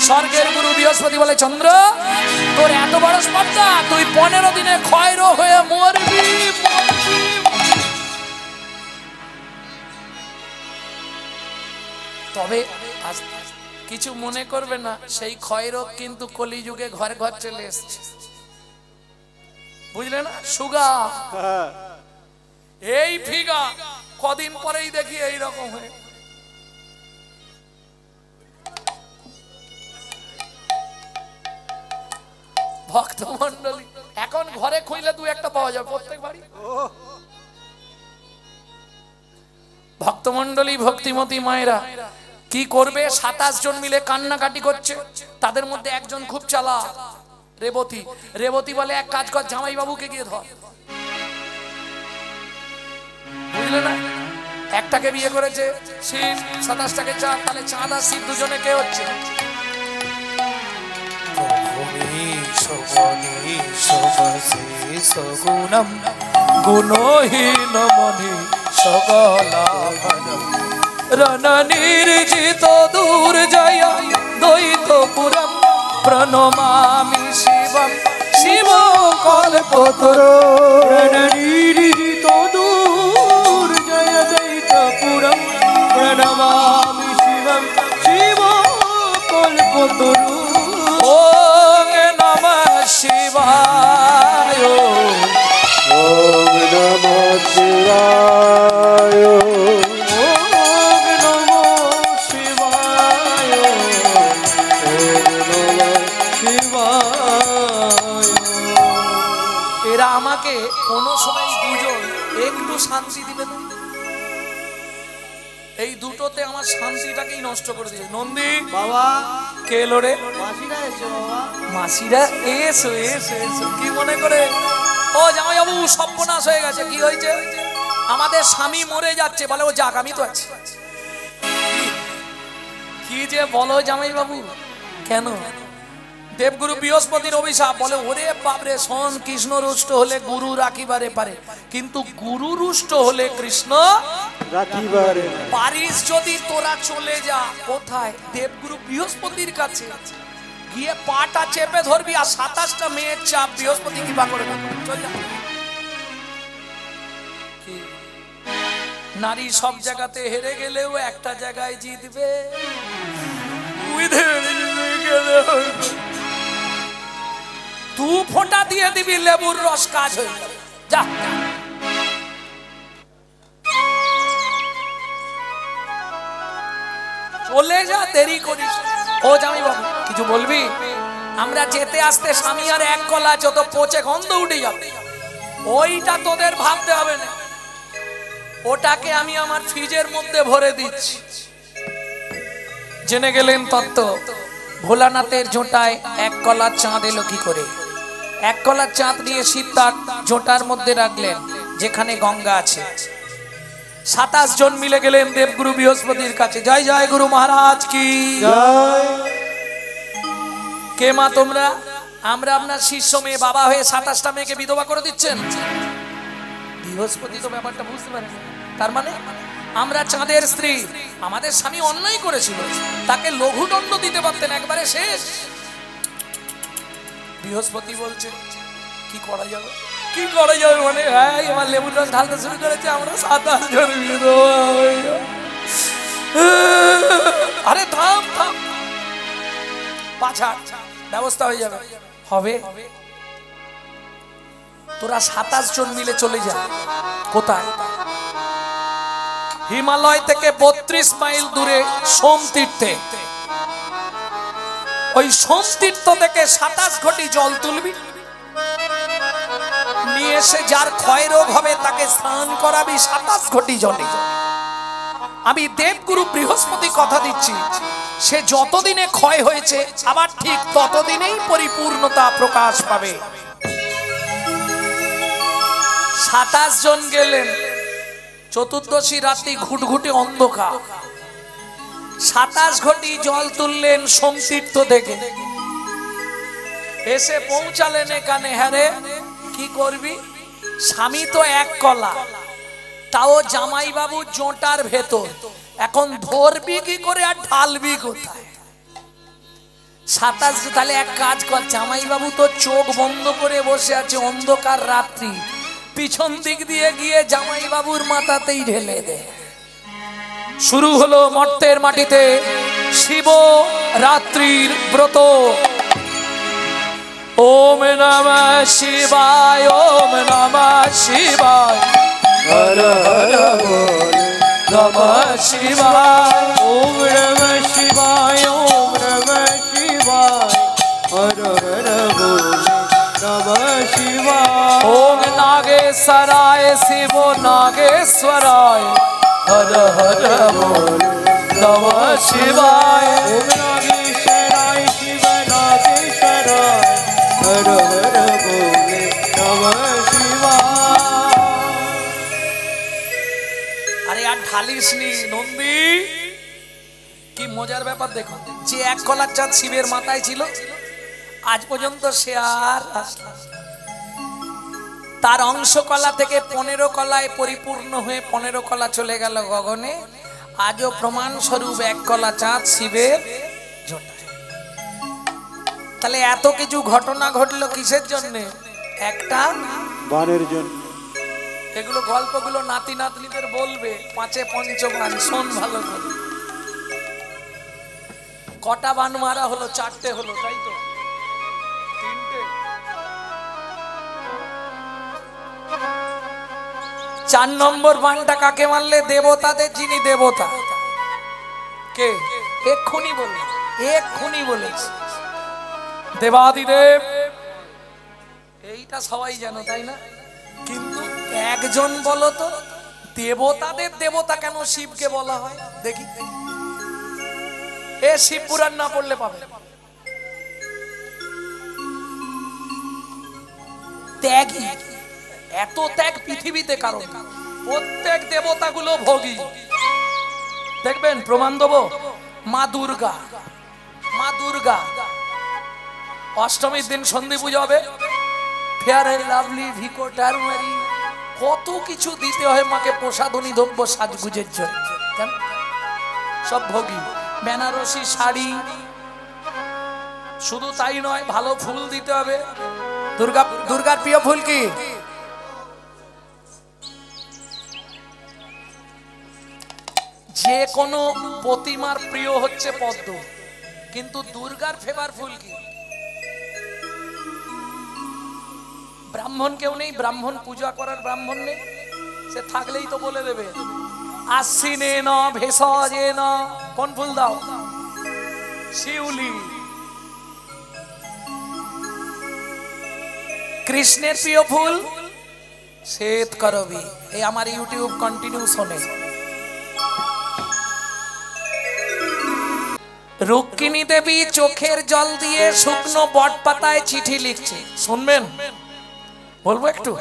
স্বর্গের গুরু বৃহস্পতি বলে, চন্দ্র তোর এত বড় স্পর্ধা, তুই 15 দিনে ক্ষয় রোগ হয়ে মরবি। তবে কিছু মনে করবে না, সেই ক্ষয় রোগ কিন্তু কলিযুগে ঘর ঘর চলে এসছে, বুঝলে না? সুগার, এই ফিগা কদিন পরেই দেখি এইরকম হয়ে। ভক্তমন্ডলী এখন ঘরে খুঁজলে 2-1টা পাওয়া যায় প্রত্যেক বাড়ি। ভক্তমন্ডলী, ভক্তিমতী মায়েরা কি করবে? 27 জন মিলে কান্নাকাটি করছে। তাদের মধ্যে একজন খুব চালাক, রেবতী। রেবতী বলে, এক কাজ কর, জামাই বাবুকে গিয়ে ধর। বুঝলে না? একটাকে বিয়ে করেছে শিব, 27টাকে চাঁদ। তাহলে চাঁদ আর শিব দুজনে কে হচ্ছে? গুণহীন মনি সকলাভনম রণনির্জিত দুর্জয় দ্বৈতপুরম প্রণমামি শিবম শিব কল্পতরু। রণনির্জিত দুর্জয় দ্বৈতপুরম প্রণমামি শিবম শিব কল্পতরু। ওম নমঃ শিবায়, ওম নমঃ শিবায়, ওম নমঃ শিবায়, ওম নমঃ শিবায়। এরা আমাকে কোনো সময় দুজন একটু শান্তি দিবে না। এই দুটোতে আমার শান্তিটাকেই নষ্ট করে দিয়েছে। নন্দী বাবা, কে এলো রে? মাসিরা এসো বাবা। মাসিরা এসো এসো এসো। কি মনে করে? ও জামাই বাবু, সর্বনাশ হয়ে গেছে। কি হয়েছে? আমাদের স্বামী মরে যাচ্ছে। বলে, ও যাক, আমি তো আছি। কি যে বলো জামাই বাবু? কেন? দেবগুরু বৃহস্পতির অভিশাপ। বলে, ওরে বাপরে, শোন, কৃষ্ণ রুষ্ট হলে গুরু রাখিবারে পারে, কিন্তু গুরু রুষ্ট হলে কৃষ্ণ রাখিবারে। পারিস যদি তোরা চলে যা। কোথায়? দেবগুরু বৃহস্পতির কাছে গিয়ে পাটা চেপে ধরবি। আর 27টা মেয়ের চাপ বৃহস্পতি কৃপা করে না। চল যা। নারী সব জায়গাতে হেরে গেলেও একটা জায়গায় জিতবে। তু ফোঁটা দিয়ে দিবি, লেবুর রস কাজ হয়ে যাবে। যা। চলে যা, দেরি করিস। ও জামাই বাবু কিছু বলবি? আমরা যেতে আসতে স্বামী আর এক কলা যত পচে গন্ধ উঠে যাবে, ওইটা তোদের ভাবতে হবে না, ওটাকে আমি আমার ফ্রিজের মধ্যে ভরে দিচ্ছি। জেনে গেলেন তত্ত্ব। ভোলানাথের জোটায় এক কলা চাঁদ এলো কি করে? এক কলা চাঁদ নিয়ে শিব তার জোটার মধ্যে রাখলেন যেখানে গঙ্গা আছে। 27 জন মিলে গেলেন দেবগুরু বৃহস্পতির কাছে। জয় জয় গুরু মহারাজ কি জয়। কে মা তোমরা? আমরা আপনার শিষ্য মেয়ে, বাবা হয়ে 27টা মেয়েকে বিধবা করে দিচ্ছেন। বৃহস্পতি তো ব্যাপারটা বুঝতে পারে না। তার মানে আমরা চাঁদের স্ত্রী, আমাদের স্বামী অন্যায় করেছিল, তাকে লঘুদণ্ড দিতে পারতেন, একবারে শেষ। বৃহস্পতি বলছে কি করা যাবে, কি করা যাবে? মানে হ্যাঁ এবার লেবুর রস ঢালতে শুরু করেছে, আমরা 27 জন বিধবা হয়ে যাব। আরে থাম থাম, পাছা ব্যবস্থা হয়ে যাবে। হবে? তোরা 27 জন মিলে চলে যা। কোথায়? হিমালয় থেকে 32 মাইল দূরে সোমতীর্থে। ওই সোমতীর্থ থেকে 27 ঘটি জল তুলবি, নিয়ে এসে যার ক্ষয় রোগ হবে তাকে স্নান করাবি 27 ঘটি জলে। আমি দেবগুরু বৃহস্পতি কথা দিচ্ছি, সে যতদিনে ক্ষয় হয়েছে আবার ঠিক ততদিনেই পরিপূর্ণতা প্রকাশ পাবে। 27 জন গেলেন। চতুর্দশী রাত্রি ঘুটঘুটে অন্ধকার, 27 ঘটি জল তুললেন সোমতীর্থ থেকে। এসে পৌঁছালেন এখানে। হ্যাঁ রে কি করবি? স্বামী তো এক কলা, তাও জামাই বাবু জোটার ভেতর, এখন ধরবি কি করে আর ঢালবি কোথায়? 27। তাহলে এক কাজ কর, জামাই বাবু তো চোখ বন্ধ করে বসে আছে, অন্ধকার রাত্রি, পিছন দিক দিয়ে গিয়ে জামাই বাবুর মাথাতেই ঢেলে দে। শুরু হলো মর্তের মাটিতে শিব রাত্রির ব্রত। ওম নমঃ শিবায়, ওম নমঃ শিবায়, হর হর বলে নমঃ শিবায়, ওম নমঃ শিবায়, ওম নমঃ শিবায়, হর হর বলে নমঃ শিবায়। ওম নাগেশ্বরায় শিব নাগেশ্বরায়, হর হর বলে নমঃ শিবায়। ওম নাগেশ্বরায় শিব নাগেশ্বরায়, হর হর বলে নমঃ শিবায়। আরে আর ঢালিস নি নন্দী, কি মজার ব্যাপার দেখো। যে এক কলার চাঁদ শিবের মাথায় ছিল, আজ পর্যন্ত সে আর আসলো না। তার অংশ কলা থেকে 15 কলায় পরিপূর্ণ হয়ে 15 কলা চলে গেল গগনে। আজও প্রমাণ স্বরূপ এক কলা চাঁদ শিবের জোটায়। তাহলে এত কিছু ঘটনা ঘটলো কিসের জন্য? একটা বানের জন্য। এগুলো গল্পগুলো নাতি নাতনিদের বলবে, 5 পঞ্চবান শোন ভালো করে। কটা বান মারা হলো? 4টে হলো, তাই তো? 3টে। 4 নম্বর বানটা কাকে মারলে? দেবতাদের, যিনি দেবতা। কে? এক্ষুনি বলল, এক্ষুনি বলেছে দেবাদিদেব। এইটা সবাই জানো তাই না? কিন্তু একজন বলো তো, দেবতাদের দেবতা কেন শিবকে বলা হয়? দেখি এ শিব পুরাণ না পড়লে পাবে। ত্যাগী, এত ত্যাগ পৃথিবীতে কারণ। প্রত্যেক দেবতাগুলো ভোগী। দেখবেন প্রমাণ দেবো। মা দুর্গা, মা দুর্গা অষ্টমীর দিন সন্ধি পুজো হবে, ফেয়ার এন্ড লাভলি, ভিকো, টারমারি, কত কিছু দিতে হয় মাকে প্রসাদনী দ্রব্য সাজগুজের জন্য। সব ভোগী। বেনারসি শাড়ি, শুধু তাই নয়, ভালো ফুল দিতে হবে। দুর্গার প্রিয় ফুল কি? যে কোনো প্রতিমার প্রিয় হচ্ছে পদ্ম, কিন্তু দুর্গার ফেভার ফুল কি? ব্রাহ্মণ কেউ নেই, ব্রাহ্মণ পূজা করার ব্রাহ্মণ নেই, সে থাকলেই তো বলে দেবে। আশ্বিনে ন ভেষজে ন, কোন ফুল দাও? শিউলি। কৃষ্ণের প্রিয় ফুল শ্বেত করবী। এই আমার ইউটিউব কন্টিনিউ শোনে। রুক্মিণী দেবী চোখের জল দিয়ে শুকনো বট পাতায় চিঠি লিখছে, শুনবেন? বলবো একটু।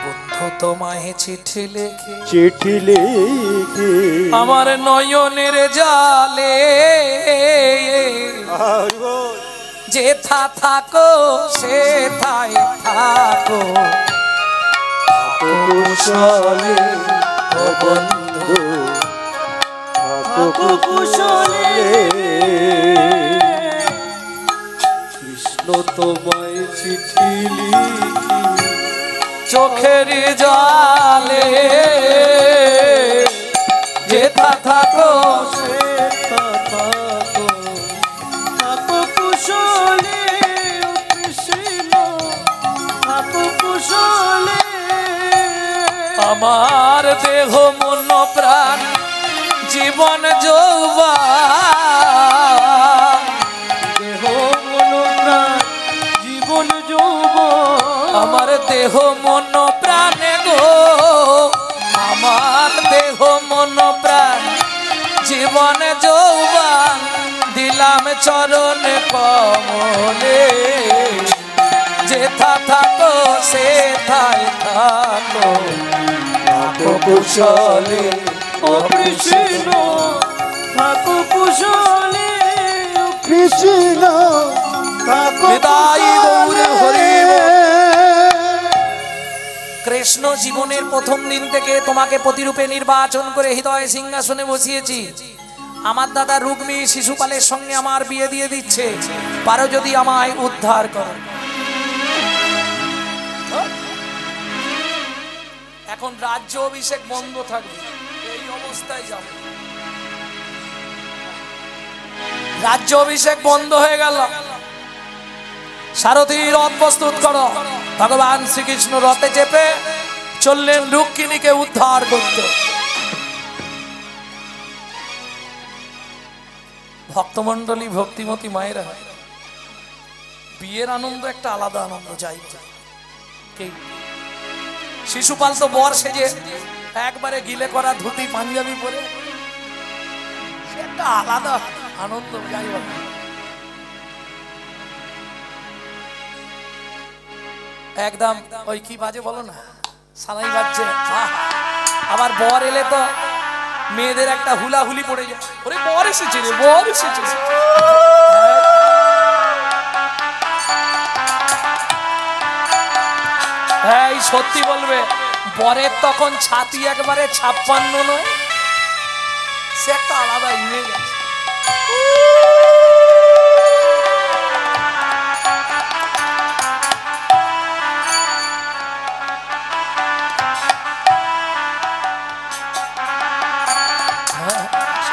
বন্ধু তোমায় চিঠি লেখে, চিঠি লিখে আমার নয়নের জালে যেথা থাকো সেথায় থাকো কুশলে ও বন্ধু থাকো কুশলে। কৃষ্ণ তোমায় চিঠি লিখি চোখের জালে যেথা থাকো সেথা থাকো, থাকো কুশলে ও কৃষ্ণ, থাকো কুশলে। আমার দেহ মন প্রাণ জীবন যৌবন, দেহ মন প্রাণ জীবন যৌবন, আমার দেহ মন প্রাণে গো, আমার দেহ মন প্রাণ জীবন যৌবন দিলাম চরণ কমলে যেথা থাকো সেথায় থাকো থাকো কুশলে ও কৃষ্ণ থাকো কুশলে। কৃষ্ণ থাকো বিদায় গৌর হরি কুশলে। কৃষ্ণ জীবনের প্রথম দিন থেকে তোমাকে প্রতিরূপে নির্বাচন করে হৃদয় সিংহাসনে বসিয়েছি। আমার দাদা রুক্মী শিশুপালের সঙ্গে আমার বিয়ে দিয়ে দিচ্ছে, পারো যদি আমায় উদ্ধার করো। এখন রাজ্য অভিষেক বন্ধ থাকবে, এই অবস্থায় যাবে। রাজ্য অভিষেক বন্ধ হয়ে গেল। সারথী রথ প্রস্তুত করো। ভগবান শ্রীকৃষ্ণ রথে চেপে চললেন রুক্মিণীকে উদ্ধার করতে। ভক্তমন্ডলী ভক্তিমতী মায়েরা, বিয়ের আনন্দ একটা আলাদা আনন্দ। যাই শিশুপাল তো বর সেজে একবারে গিলে করা ধুতি পাঞ্জাবি পরে, একটা আলাদা আনন্দ। যাই বল, একদম ওই কি বাজে বলো না, সানাই বাজছে। আবার বর এলে তো মেয়েদের একটা হুলাহুলি পড়ে যায়, ওরে বর এসেছে রে, বর এসেছে। হ্যাঁ সত্যি বলবে, বরের তখন ছাতি একবারে 56 নয়, সে একটা আলাদা ইমেজ আছে।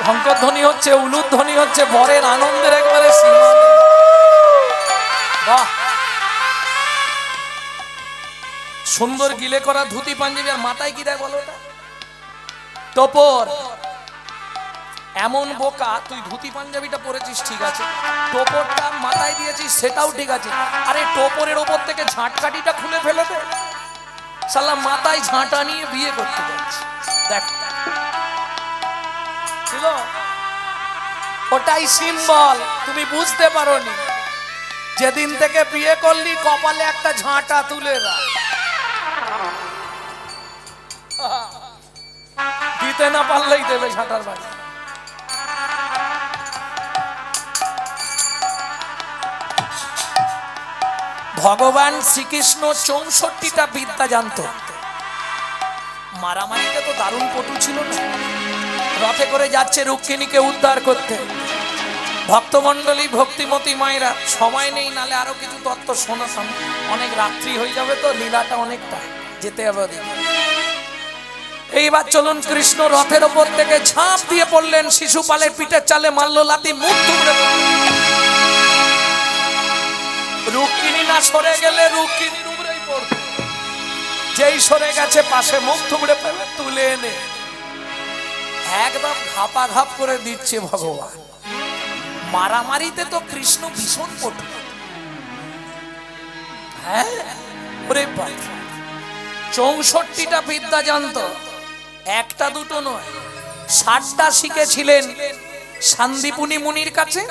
শঙ্করধ্বনি হচ্ছে, উলুধ্বনি হচ্ছে, বরের আনন্দের একবারে সীমা নেই। বাহ, সুন্দর গিলে করা ধুতি পাঞ্জাবি, আর মাথায় কি দেয় বলো ওটা? টোপর। এমন বোকা, তুই ধুতি পাঞ্জাবিটা পরেছিস ঠিক আছে, টোপরটা মাথায় দিয়েছিস সেটাও ঠিক আছে, আরে টোপরের ওপর থেকে ঝাঁটকাঠিটা খুলে ফেলে দে। শালা মাথায় ঝাঁটা নিয়ে বিয়ে করতে যাচ্ছে, দেখ ছিল ওটাই সিম্বল। তুমি বুঝতে পারোনি, যেদিন থেকে বিয়ে করলি কপালে একটা ঝাঁটা তুলে রাখ, দিতে না পারলেই দেবে ঝাঁটার বাড়ি। ভগবান শ্রীকৃষ্ণ 64টা বিদ্যা জানতো। মারামারিতে তো দারুণ পটু ছিল না। রথে করে যাচ্ছে রুক্মিণীকে উদ্ধার করতে। ভক্তমন্ডলী ভক্তিমতী মায়েরা, সময় নেই, নালে আরো কিছু তত্ত্ব শোনাতাম, অনেক রাত্রি হয়ে যাবে তো, লীলাটা অনেকটা, যেতে হবে ওদিকে। এইবার চলুন, কৃষ্ণ রথের ওপর থেকে ঝাঁপ দিয়ে পড়লেন, শিশুপালের পিঠের চালে মারল লাথি, মুখ থুবড়ে রুক্মিণী না সরে গেলে রুক্মিণীর উপরেই পড়বে। সরে গেছে, পাশে মুখ থুবড়ে ফেলে তুলে এনে একদম ঘাপা ঘাপ করে দিচ্ছে ভগবান। মারামারিতে তো কৃষ্ণ ভীষণ পটু। হ্যাঁ, ওরে বাপ, 64টা বিদ্যা জানতো, একটা দুটো নয়, 60টা শিখেছিলেন শান্তিপুনি মুনির কাছে,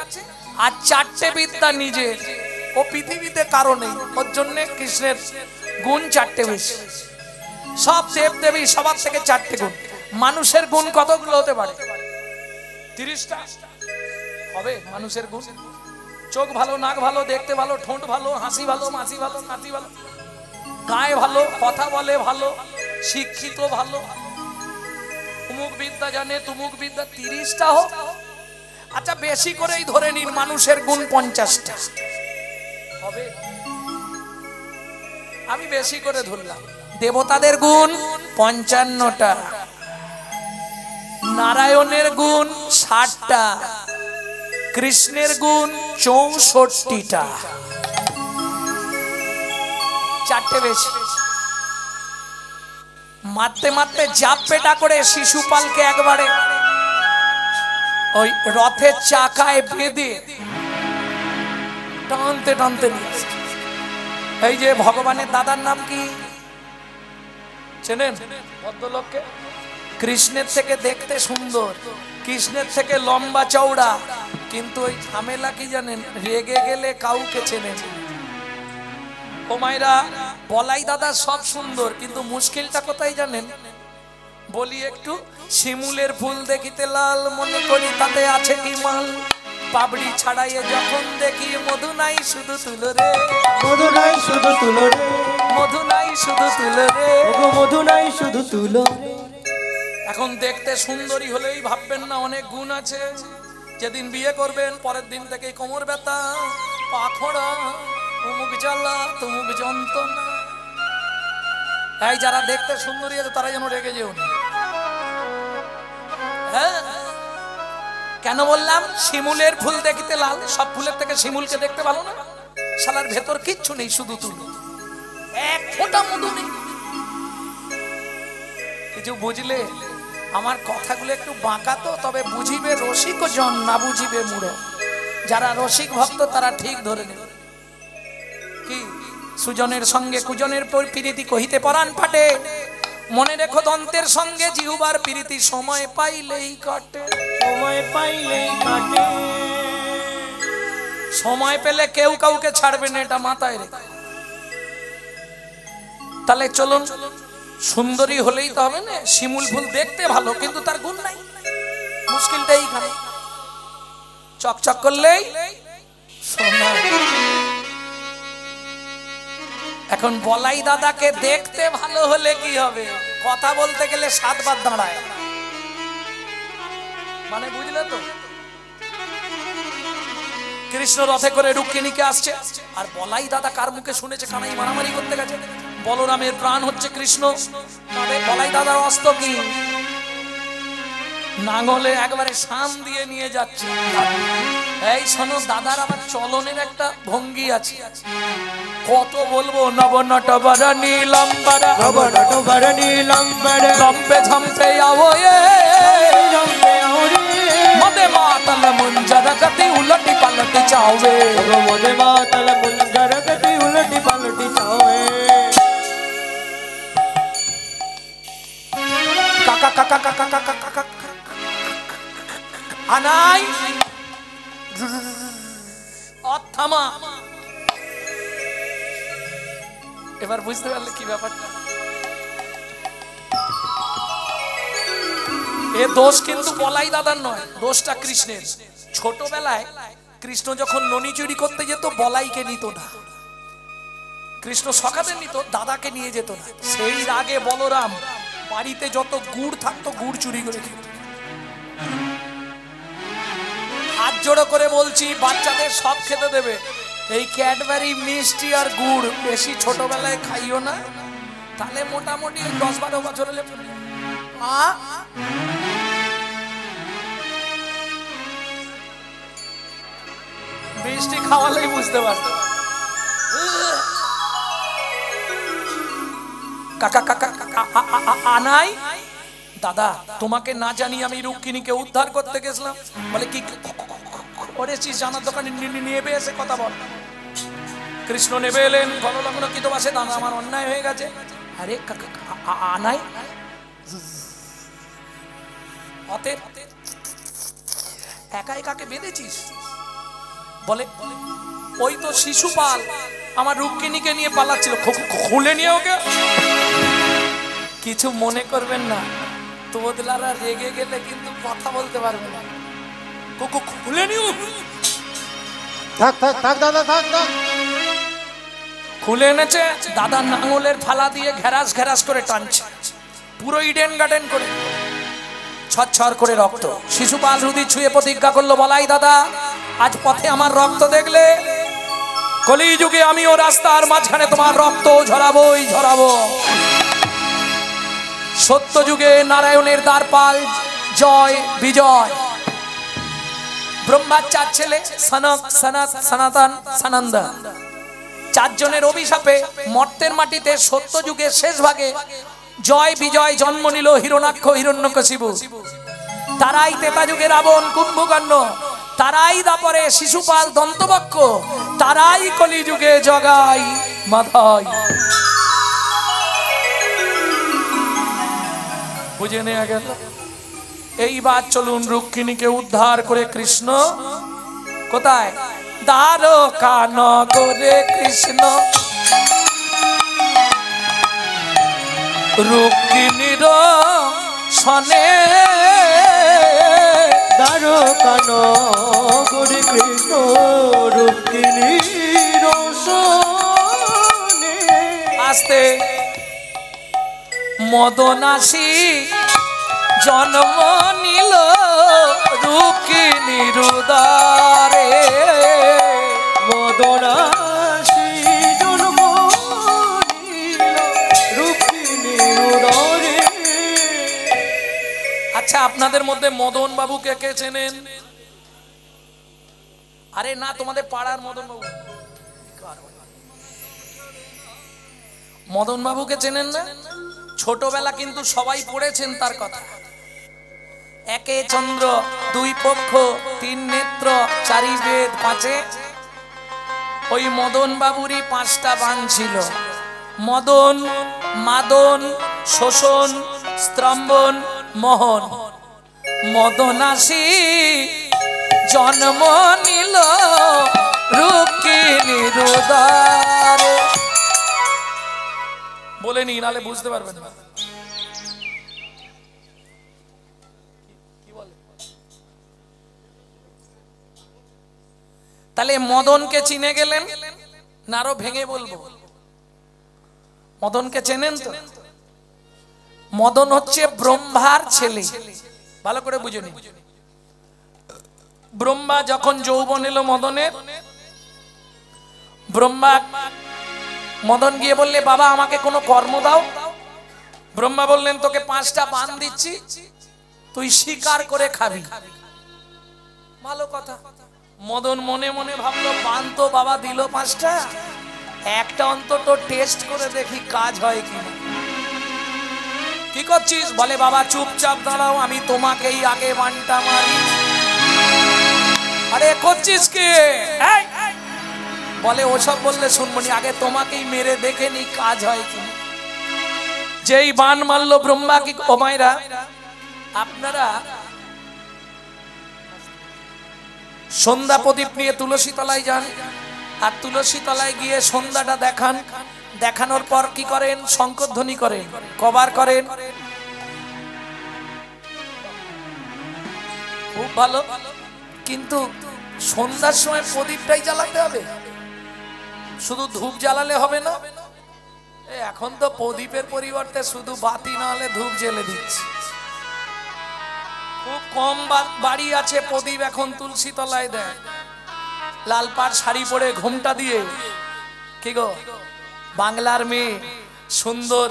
আর 4টে বিদ্যা নিজের। ও পৃথিবীতে কারো নেই, ওর জন্য কৃষ্ণের গুণ 4টে বেশি। সব দেব দেবী সবার থেকে 4টে গুণ। মানুষের গুণ কতগুলো হতে পারে? 30টা হবে মানুষের গুণ। চোখ ভালো, নাক ভালো, দেখতে ভালো, ঠোঁট ভালো, হাসি ভালো, মাসি ভালো, নাতি ভালো, গায়ে ভালো, কথা বলে ভালো, শিক্ষিত ভালো, অমুক বিদ্যা জানে, তুমুক বিদ্যা। 30টা হোক। আচ্ছা, বেশি করেই ধরে নিন মানুষের গুণ 50টা হবে। আমি বেশি করে ধরলাম। দেবতাদের গুণ 55টা, নারায়ণের গুণ 60টা, কৃষ্ণের গুণ 64টা, 4টে বেশি। মারতে মারতে জাপ পেটা করে শিশুপালকে একবারে ওই রথের চাকায় বেঁধে টানতে টানতে নিয়ে আসছে। এই যে ভগবানের দাদার নাম কি চেনেন? ভদ্রলোককে। কৃষ্ণের থেকে দেখতে সুন্দর, কৃষ্ণের থেকে লম্বা চওড়া, কিন্তু ওই ঝামেলা কি জানেন? রেগে গেলে কাউকে চেনে না। ও মায়েরা, বলাই দাদা সব সুন্দর, কিন্তু মুশকিলটা কোথায় জানেন? বলি একটু, শিমুলের ফুল দেখিতে লাল, মনে করি তাতে আছে কি মাল। পাবড়ি ছাড়াইয়ে যখন দেখি মধু নাই শুধু তুলো রে, মধু নাই শুধু তুলো রে, মধু নাই শুধু তুলো রে, মধু নাই শুধু তুলো। এখন দেখতে সুন্দরী হলেই ভাববেন না অনেক গুণ আছে। যেদিন বিয়ে করবেন পরের দিন থেকে কোমর ব্যথা, পাখড়া, অমুক জ্বালা, তমুক যন্ত্রণা। এই যারা দেখতে সুন্দরী আছে তারা যেন রেগে যেও না। হ্যাঁ, কেন বললাম? শিমুলের ফুল দেখিতে লাল, সব ফুলের থেকে শিমুলকে দেখতে ভালো না? শালার ভেতর কিচ্ছু নেই, শুধু তুলো, এক ফোঁটা মধু নেই। কিছু বুঝলে? আমার কথাগুলো একটু বাঁকা তো, তবে বুঝিবে রসিক জন, না বুঝিবে মূঢ়। যারা রসিক ভক্ত তারা ঠিক ধরে নেবে। কি সুজনের সঙ্গে কুজনের প্রীতি কহিতে পরাণ ফাটে, মনে রেখো দন্তের সঙ্গে জিহুবার প্রীতি সময় পাইলেই কাটে, সময় পাইলেই কাটে। সময় পেলে কেউ কাউকে ছাড়বে না, এটা মাথায় রেখো। তাহলে চলুন, সুন্দরী হলেই তো হবে না। শিমুল ফুল দেখতে ভালো কিন্তু তার গুণ নাই, মুশকিলটা এইখানে। চকচক করলেই সোনা। এখন বলাই দাদাকে দেখতে ভালো হলে কি হবে? কথা বলতে গেলে 7 বার দাঁড়ায়, মানে বুঝলে তো? কৃষ্ণ রথে করে রুক্মিণীকে আসছে, আর বলাই দাদা কার মুখে শুনেছে কানাই মারামারি করতে গেছে? বলরামের প্রাণ হচ্ছে কৃষ্ণ, তবে বলাই দাদার অস্ত্র কি? নাঙলে একবারে শান দিয়ে নিয়ে যাচ্ছে। এই শোনো, দাদার আবার চলনের একটা ভঙ্গি আছে, কত বলবো? নব নটবরণী লম্বরা, নব নটবরণী লম্বরা, লম্বে ঝম্পে আও এ, মদে মাতল মুঞ্জর গতি উলটি পালটি চাওবে, মদে মাতল মুঞ্জর গতি উলটি পালটি চাওবে। কাকা কাকা কাকা কাকা কাকা আনাই অথামা। এবার বুঝতে পারলে কি ব্যাপারটা? এ দোষ কিন্তু বলাই দাদার নয়, দোষটা কৃষ্ণের। ছোটবেলায় কৃষ্ণ যখন ননি চুরি করতে যেত, বলাইকে নিত না, কৃষ্ণ সখাদের নিত, দাদাকে নিয়ে যেত না। সেই রাগে বলরাম বাড়িতে যত গুড় থাকতো গুড় চুরি করে খেত। হাত জোড়ো করে বলছি, বাচ্চাদের সব খেতে দেবে, এই ক্যাডবেরি, মিষ্টি আর গুড় বেশি ছোটবেলায় খাইও না, তাহলে মোটামুটি 10-12 বছর হলে মিষ্টি খাওয়ালেই বুঝতে পারতো। কাকা কাকা আনাই দাদা তোমাকে না জানি আমি রুক্মিণীকে উদ্ধার করতে গেছিলাম। বলে কি করেছিস? জানার দোকানে নেবে এসে কথা বল। কৃষ্ণ নেবে এলেন, বললগ্ন কি তো বাসে দাদা আমার অন্যায় হয়ে গেছে। আরে কাকা আনাই অতএব একা একাকে বেঁধেছিস? বলে ওই তো শিশুপাল আমার রুক্মিণীকে নিয়ে পালাচ্ছিল, খুলে নিয়ে ওকে। কিছু মনে করবেন না, তোদলারা রেগে গেলে কিন্তু কথা বলতে পারবে না। খুলে নিও, থাক থাক থাক দাদা থাক থাক। খুলে এনেছে। দাদা নাঙলের ফালা দিয়ে ঘেরাস ঘেরাস করে টানছে, পুরো ইডেন গার্ডেন করে ছচ্ছর করে রক্ত। শিশুপাল রুদি ছুঁয়ে প্রতিজ্ঞা করলো, বলাই দাদা আজ পথে আমার রক্ত দেখলে কলিযুগে আমিও রাস্তার মাঝখানে তোমার রক্ত ঝরাবোই ঝরাবো। সত্য যুগে নারায়ণের দ্বারপাল জয় বিজয়। ব্রহ্মার 4 ছেলে সনক সনত সনাতন সনন্দ, 4 জনের অভিশাপে মর্তের মাটিতে সত্য যুগের শেষ ভাগে জয় বিজয় জন্ম নিল হিরণ্যাক্ষ হিরণ্যকশিপু। তারাই ত্রেতা যুগে রাবণ কুম্ভকর্ণ, তারাই দাপরে শিশুপাল দন্তবক্ষ, তারাই কলিযুগে জগাই মাধাই। বুঝে নেওয়া গেল। এইবার চলুন রুক্মিণীকে উদ্ধার করে কৃষ্ণ কোথায়? দ্বারকা নগরে কৃষ্ণ রুক্মিণীর সনে, দ্বারকা নগরে কৃষ্ণ রুক্মিণীর সনে। আস্তে মদনাসী জন্ম নিল রুক্মিণীর উদরে। মদনাসী জন্ম নিল রুক্মিণীর উদরে। আচ্ছা আপনাদের মধ্যে মদন বাবুকে কে চেনেন? আরে না, তোমাদের পাড়ার মদন বাবু। মদন বাবুকে চেনেন না? ছোটবেলা কিন্তু সবাই পড়েছেন তার কথা। একে চন্দ্র, 2 পক্ষ, 3 নেত্র, 4 বেদ, 5 ওই মদন বাবুরই 5টা বাণ ছিল। মদন, মাদন, শোষণ, স্তম্ভন, মোহন। মদনাসী জন্ম নিল রুক্মিণীর উদরে। বলে নি, নালে বুঝতে পারবেন না। তাহলে মদনকে চিনে গেলেন না আরো ভেঙে বলবো? মদনকে চেনেন তো? মদন হচ্ছে ব্রহ্মার ছেলে, ভালো করে বুঝে নিন। ব্রহ্মা যখন যৌবন এলো মদনের, ব্রহ্মা মদন গিয়ে বললে বাবা আমাকে কোনো কর্ম দাও। ব্রহ্মা বললেন তোকে 5টা বাণ দিচ্ছি, তুই স্বীকার করে খাবি। ভালো কথা। মদন মনে মনে ভাবলো বাণ তো বাবা দিল 5টা, একটা অন্তত টেস্ট করে দেখি কাজ হয় কিনা। কি করছিস? বলে বাবা চুপচাপ দাঁড়াও, আমি তোমাকেই আগে বাণটা মারি। আরে করছিস কি? বলে ওসব বললে শুনবনি, আগে তোমাকেই মেরে দেখে নি কাজ হয় কিনা। যেই বাণ মারলো ব্রহ্মা কি ও মায়েরা, আপনারা সন্ধ্যা প্রদীপ নিয়ে তুলসী তলায় যান, আর তুলসী তলায় গিয়ে সন্ধ্যাটা দেখান। দেখানোর পর কি করেন? শঙ্খধ্বনি করেন, কবার করেন। খুব ভালো, কিন্তু সন্ধ্যার সময় প্রদীপটাই জ্বালাতে হবে, শুধু ধূপ জ্বালালে হবে না। এখন তো প্রদীপের পরিবর্তে শুধু বাতি না হলে ধূপ জ্বেলে দিচ্ছে। খুব কম বাড়ি আছে প্রদীপ এখন তুলসী তলায় দেয়। লাল পাড় শাড়ি পরে ঘোমটা দিয়ে, কি গো বাংলার মেয়ে, সুন্দর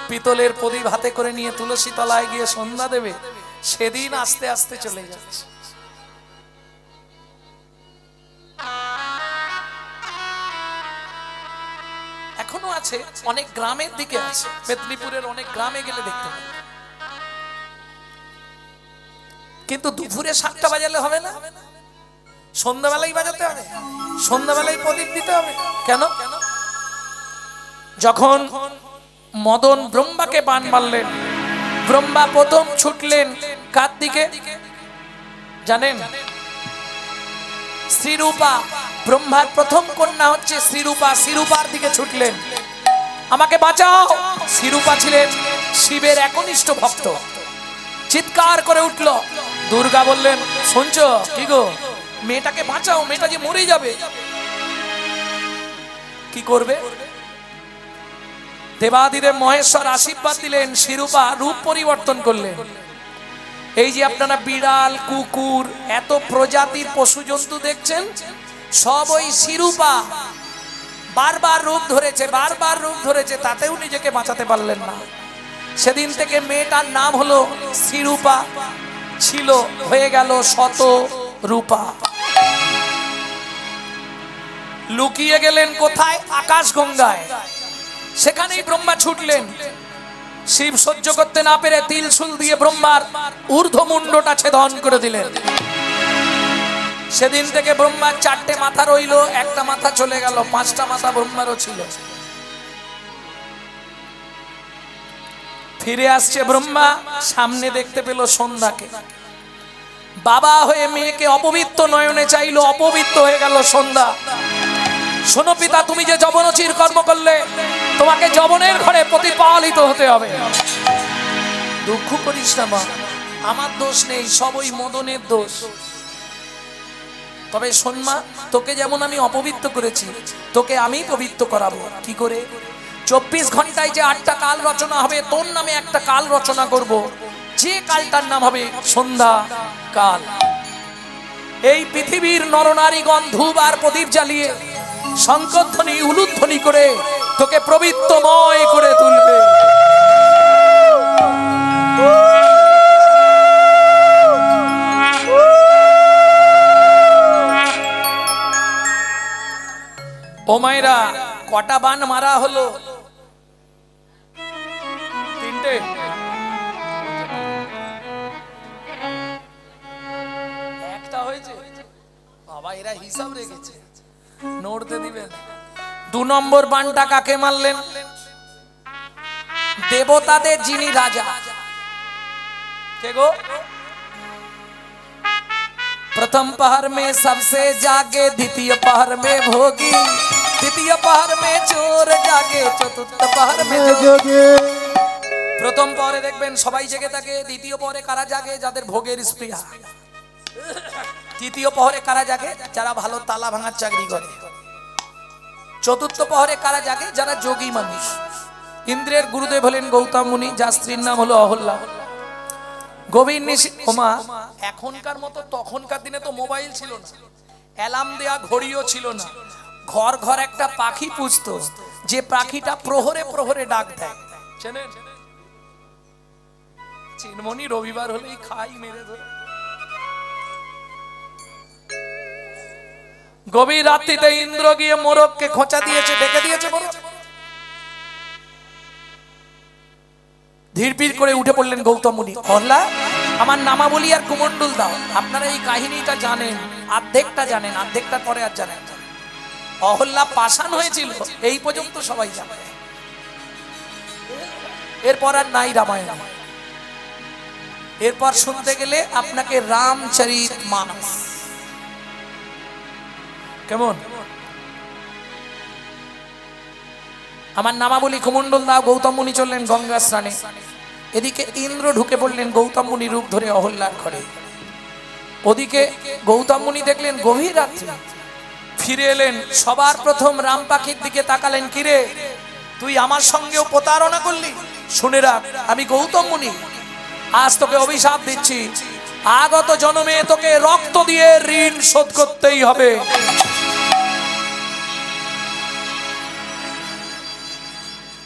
পিতলের প্রদীপ হাতে করে নিয়ে তুলসী তলায় গিয়ে সন্ধ্যা দেবে, সেদিন আস্তে আস্তে চলে যাচ্ছে। এখনো আছে। আছে, অনেক গ্রামের দিকে আছে, মেদিনীপুরের অনেক গ্রামে গেলে দেখতে পাবেন। কিন্তু দুপুরে 7টা বাজালে হবে না, সন্ধ্যাবেলায় বাজাতে হবে, সন্ধ্যাবেলায় প্রদীপ দিতে হবে। কেন? যখন মদন ব্রহ্মাকে বান মারলেন, ব্রহ্মা প্রথম ছুটলেন কার দিকে জানেন? শ্রীরূপা। ব্রহ্মার প্রথম কন্যা হচ্ছে শ্রীরূপা, শ্রীরূপার দিকে ছুটলেন, আমাকে বাঁচাও। শ্রীরূপা ছিলেন শিবের একনিষ্ঠ ভক্ত, চিৎকার করে উঠল। দুর্গা বললেন, শুনছো কি গো, মেয়েটাকে বাঁচাও, মেয়েটা যে মরে যাবে। কি করবে? দেবাদিদেব মহেশ্বর আশীর্বাদ দিলেন, শ্রীরূপা রূপ পরিবর্তন করলেন। এই যে আপনারা বিড়াল, কুকুর, এত প্রজাতির পশু জন্তু দেখছেন, সব ওই শ্রীরূপা বারবার রূপ ধরেছে, বারবার রূপ ধরেছে, তাতেও নিজেকে বাঁচাতে পারলেন না। সেদিন থেকে মেয়েটার নাম হলো শ্রীরূপা, ছিল হয়ে গেল শত রূপা। লুকিয়ে গেলেন কোথায়? আকাশ গঙ্গায়। সেখানেই ব্রহ্মা ছুটলেন। শিব সহ্য করতে না পেরে তিলশুল দিয়ে ব্রহ্মার ঊর্ধ্বমুণ্ডটা ছেদন করে দিলেন। সেদিন থেকে ব্রহ্মার 4টে মাথা রইল, একটা মাথা চলে গেল, 5টা মাথা ব্রহ্মারও ছিল। ফিরে আসছে ব্রহ্মা, সামনে দেখতে পেল সন্ধ্যাকে। বাবা হয়ে মেয়েকে অপবিত্র নয়নে চাইলো, অপবিত্র হয়ে গেল সন্ধ্যা। শোনো পিতা, তুমি যে যবনচির কর্ম করলে, তোমাকে যবনের ঘরে প্রতিপালিত হতে হবে। দুঃখ করিস না মা, আমার দোষ নেই, সব ওই মদনের দোষ। তবে শোন মা, তোকে যেমন আমি অপবিত্র করেছি, তোকে আমি পবিত্র করাবো। কি করে? 24 ঘন্টায় যে 8টা কাল রচনা হবে, তোর নামে একটা কাল রচনা করব, যে কালটার নাম হবে সন্ধ্যা কাল। এই পৃথিবীর নরনারীগণ ধূপ আর প্রদীপ জ্বালিয়ে শঙ্করধ্বনি, উলুধ্বনি করে তোকে পবিত্রময় করে তুলবে। ও মায়েরা, কটা বান মারা হলো? 3টে। একটা হয়েছে বাবা, এরা হিসাব রেখেছে, নড়তে দিবেন। 2 নম্বর বানটা কাকে মারলেন? দেবতাদের যিনি রাজা। কে গো? प्रथम पहर में सबसे जागे, द्वितीय पहर में भोगी, तृतीय पहर में चोर जागे, चतुर्थ पहर में जोगी। प्रथम पहरे देखবেন সবাই জেগে থাকে, দ্বিতীয় পহরে কারা জাগে? যাদের ভোগের স্পৃহা। তৃতীয় পহরে কারা জাগে? যারা ভালো তালা ভাঙার চাকরি করে। চতুর্থ পহরে কারা জাগে? যারা যোগী মানুষ। ইন্দ্রের গুরুদেব হলেন গৌতম মুনি, যার স্ত্রীর নাম হলো অহল্যা। গভীর নিশি। ওমা, এখনকার মতো তখনকার দিনে তো মোবাইল ছিল না, অ্যালার্ম দেয়া ঘড়িও ছিল না। ঘর ঘর একটা পাখি পুষতো, যে পাখিটা প্রহরে প্রহরে ডাক দেয়। চেনেন? চিনমনি রবিবার হলেই খাই মেরে ধরে। গভীর রাত্রিতে ইন্দ্র গিয়ে মোরগকে খোঁচা দিয়েছে, ডেকে দিয়েছে। ধীরপির করে উঠে পড়লেন গৌতম মুনি। অহল্যা, আমার নামাবলী আর কুমন্ডল দাও। আপনারা এই কাহিনীটা জানেন, অর্ধেকটা জানেন, অর্ধেকটার পরে আর জানেন। অহল্যা পাষাণ হয়েছিল, এই পর্যন্ত সবাই জানে। এরপর আর নাই রামায়ণ। এরপর শুনতে গেলে আপনাকে রামচরিতমানস। কেমন? আমার নামাবলী কুমন্ডল দাও। গৌতম মুনি চললেন গঙ্গা স্নানে। এদিকে ইন্দ্র ঢুকে পড়লেন গৌতম মুনি রূপ ধরে অহল্যার ঘরে। ওদিকে গৌতম মুনি দেখলেন গভীর রাত্রি, ফিরে এলেন। সবার প্রথম রাম পাখির দিকে তাকালেন। কিরে, তুই আমার সঙ্গেও প্রতারণা করলি? শুনে রাখ, আমি গৌতম মুনি, আজ তোকে অভিশাপ দিচ্ছি। আগত জন্মে তোকে রক্ত দিয়ে ঋণ শোধ করতেই হবে।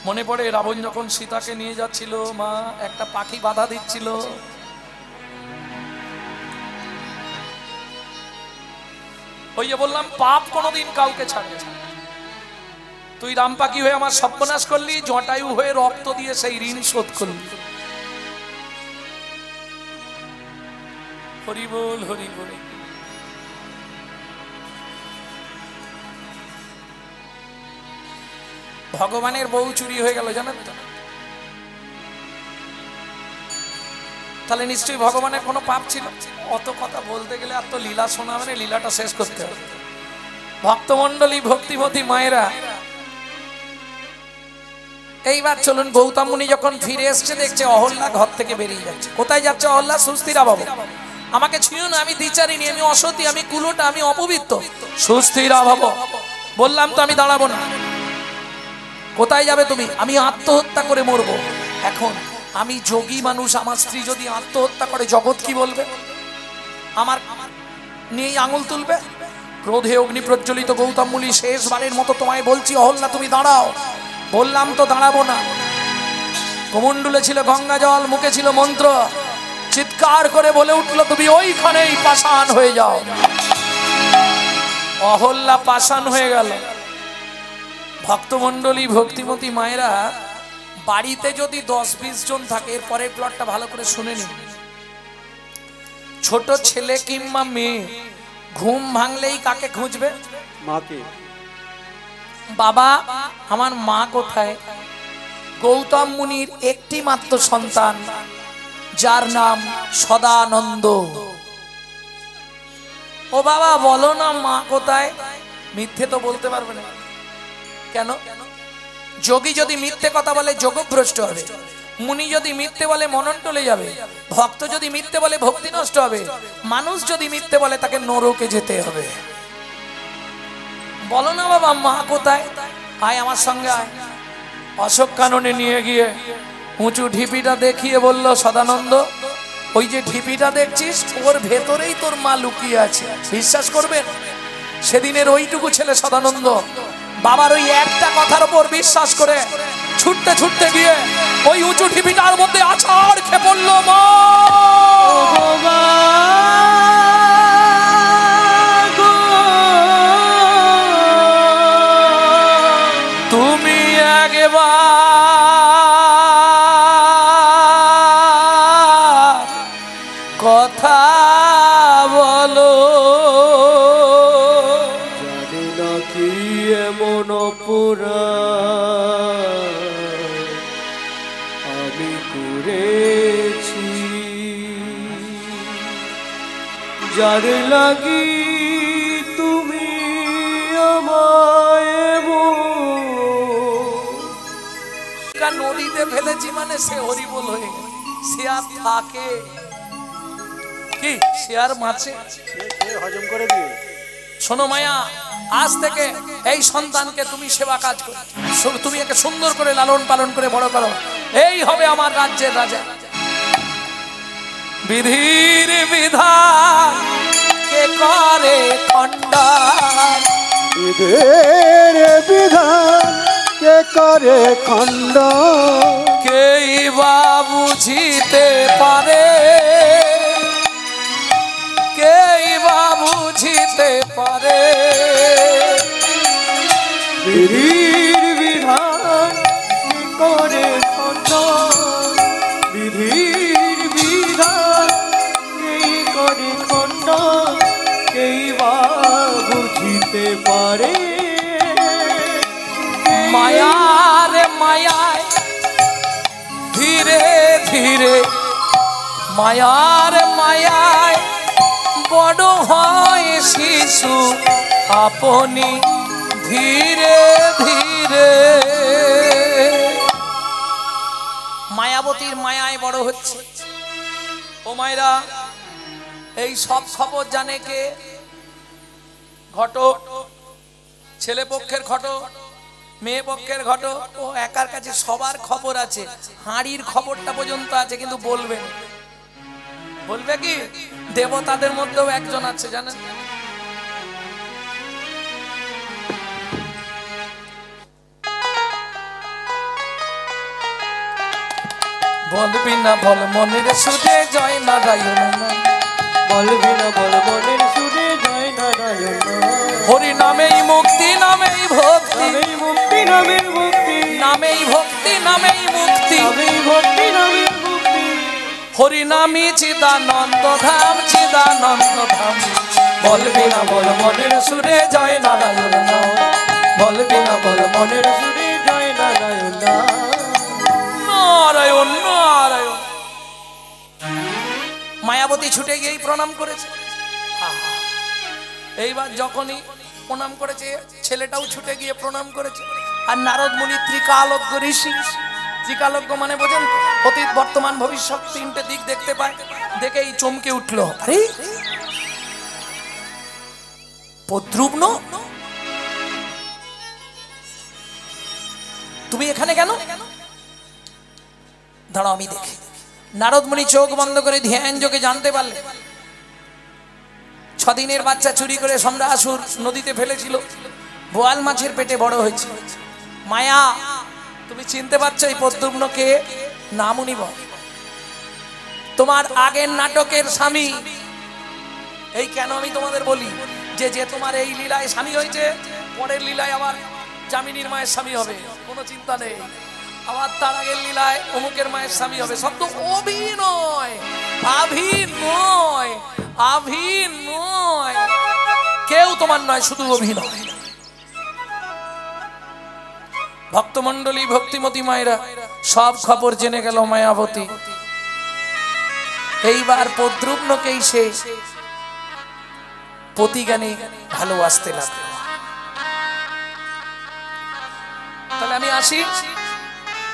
মনে পড়ে রাবণ যখন সীতাকে নিয়ে যাচ্ছিল, মা একটা পাখি বাধা দিচ্ছিল। ওই যে বললাম, পাপ কোনোদিন কাউকে ছাড়ে না। তুই রামপাকি হয়ে আমার সর্বনাশ করলি, জটায়ু হয়ে রক্ত দিয়ে সেই ঋণ শোধ করলি। হরি বল, হরি বল। ভগবানের বউ চুরি হয়ে গেল জানেন তো? তাহলে নিশ্চয়ই ভগবানের কোনো পাপ ছিল? অত কথা বলতে গেলে আর তো লীলা শোনা মানে লীলাটা শেষ করতে হবে। ভক্তমণ্ডলী, ভক্তিমতী মায়েরা, এইবার চলুন, গৌতম মুনি যখন ফিরে এসছে দেখছে অহল্যা ঘর থেকে বেরিয়ে যাচ্ছে। কোথায় যাচ্ছে অহল্যা? সুস্থিরা বাবু, আমাকে ছুঁয়ো না, আমি দ্বিচারিণী, আমি অসতী, আমি কুলোটা, আমি অপবিত্র। সুস্থিরা বাবু, বললাম তো আমি দাঁড়াবো না। কোথায় যাবে তুমি? আমি আত্মহত্যা করে মরবো। এখন আমি যোগী মানুষ, আমার স্ত্রী যদি আত্মহত্যা করে জগৎ কি বলবে? আমার নিয়ে আঙুল তুলবে। ক্রোধে অগ্নি প্রজ্বলিত গৌতম মুনি শেষবারের মতো তোমায় বলছি অহল্যা তুমি দাঁড়াও। বললাম তো দাঁড়াবো না। কমণ্ডলে ছিল গঙ্গা জল, মুখে ছিল মন্ত্র, চিৎকার করে বলে উঠলো তুমি ওইখানেই পাষাণ হয়ে যাও। অহল্যা পাষাণ হয়ে গেল। ভক্তমণ্ডলী, ভক্তিমতী মায়েরা, বাড়িতে যদি 10-20 জন থাকে, এর পরের প্লটটা ভালো করে শুনে নিন। ছোট ছেলে কিংবা মেয়ে ঘুম ভাঙলেই কাকে খুঁজবে? মাকে। বাবা, আমার মা কোথায়? গৌতম মুনির একটি মাত্র সন্তান, যার নাম সদানন্দ। ও বাবা বলো না মা কোথায়? মিথ্যে তো বলতে পারবে না। কেন? যোগী যদি মিথ্যে কথা বলে যোগভ্রষ্ট হবে, মুনি যদি মিথ্যে বলে মনন টলে যাবে, ভক্ত যদি মিথ্যে বলে ভক্তি নষ্ট হবে, মানুষ যদি মিথ্যে বলে তাকে নরকে যেতে হবে। বলো না বাবা মা কোথায়? আয় আমার সঙ্গে আয়। অশোক কাননে নিয়ে গিয়ে উঁচু ঢিপিটা দেখিয়ে বলল, সদানন্দ, ওই যে ঢিপিটা দেখছিস ওর ভেতরেই তোর মা লুকিয়ে আছে। বিশ্বাস করবেন? সেদিনের ওইটুকু ছেলে সদানন্দ বাবার ওই একটা কথার উপর বিশ্বাস করে ছুটতে ছুটতে গিয়ে ওই উঁচু ঢিপিটার মধ্যে আছাড় খেয়ে পড়ল। মা তুমি একবার কথা বলো, জানি না কি এমন আমি করেছি, যার লাগি তুমি আমায় নদীতে ফেলেছি মানে সে হরিবোল হয়ে গেল। সে আর থাকে কি? সে আর মাছে হজম করে দিয়ে। শোনো মায়া, আজ থেকে এই সন্তানকে তুমি সেবা কাজ করো, তুমি একে সুন্দর করে লালন পালন করে বড় করো, এই হবে আমার রাজ্যের রাজা। বিধির বিধান কে করে খণ্ডন, বিধির বিধান কে করে খণ্ডন, কেই বা বুঝিতে পারে, কেই বা বুঝিতে পারে। বিধির বিধান কি করে খণ্ডন, বিধির বিধান কি করে খণ্ডন, কেই বা বুঝিতে পারে। মায়ার মায়ায় ধীরে ধীরে, মায়ার মায়ায় বড় হয় শিশু আপনি ধীরে ধীরে। মায়াবতীর মায়ায় বড় হচ্ছে। ও মায়েরা, এই সব খবর জানে কে? ঘটক। ছেলে পক্ষের ঘটক, মেয়ে পক্ষের ঘটক, ও একার কাছে সবার খবর আছে, হাঁড়ির খবরটা পর্যন্ত আছে, কিন্তু বলবে না। বলবে কি? দেবতাদের মধ্যেও একজন আছে জানেন? বলবি না বল মনের সুরে জয় নারায়ণ, বলবি না বল মনের সুরে জয় নারায়ণ, হরি নামেই মুক্তি নামেই ভক্তি, নামেই মুক্তি নামেই মুক্তি, নামেই ভক্তি নামেই মুক্তি, নামেই ভক্তি নামেই মুক্তি। হরি নামই চিদানন্দ ধাম, চিদানন্দ ধাম। বলবি না বল মনের সুরে জয় নারায়ণ নাম, বলবি না বল মনের সুরে জয় নারায়ণ নাম। নারায়ণ নারায়ণ। মায়াবতী ছুটে গিয়েই প্রণাম করেছে। আহা, এইবার যখনই প্রণাম করেছে ছেলেটাও ছুটে গিয়ে প্রণাম করেছে। আর নারদ মুনি ত্রিকালজ্ঞ ঋষি, ত্রিকালজ্ঞ মানে বোঝেন, অতীত বর্তমান ভবিষ্যৎ তিনটে দিক দেখতে পায়, দেখেই চমকে উঠলো, আরে প্রদ্রুম্ন তুমি এখানে কেন? দাঁড়াও আমি দেখি। নারদ মুনি চোখ বন্ধ করে ধ্যান যোগে জানতে পারলে 6 দিনের বাচ্চা চুরি করে সম্রাসুর নদীতে ফেলেছিল, বোয়াল মাছের পেটে বড় হয়েছে। মায়া তুমি চিনতে পারছো এই প্রদ্যুম্নকে? না মুনিব, তোমার আগের নাটকের স্বামী। এই কেন আমি তোমাদের বলি যে যে তোমার এই লীলায় স্বামী হয়েছে, পরের লীলায় আবার যামিনীর মায়ের স্বামী হবে, কোনো চিন্তা নেই। আবার তার আগের লীলায় অমুকের মায়ের স্বামী হবে। সব তো অভিনয়, অভিনয়, অভিনয়। কেউ তোমার নয়, শুধু অভিনয়। ভক্তমণ্ডলী ভক্তিমতী মায়েরা সব খবর জেনে গেল মায়াবতী। এইবার প্রদ্রুম্নকেই সে পতিজ্ঞানে ভালোবাসতে লাগলো। তাহলে আমি আসি।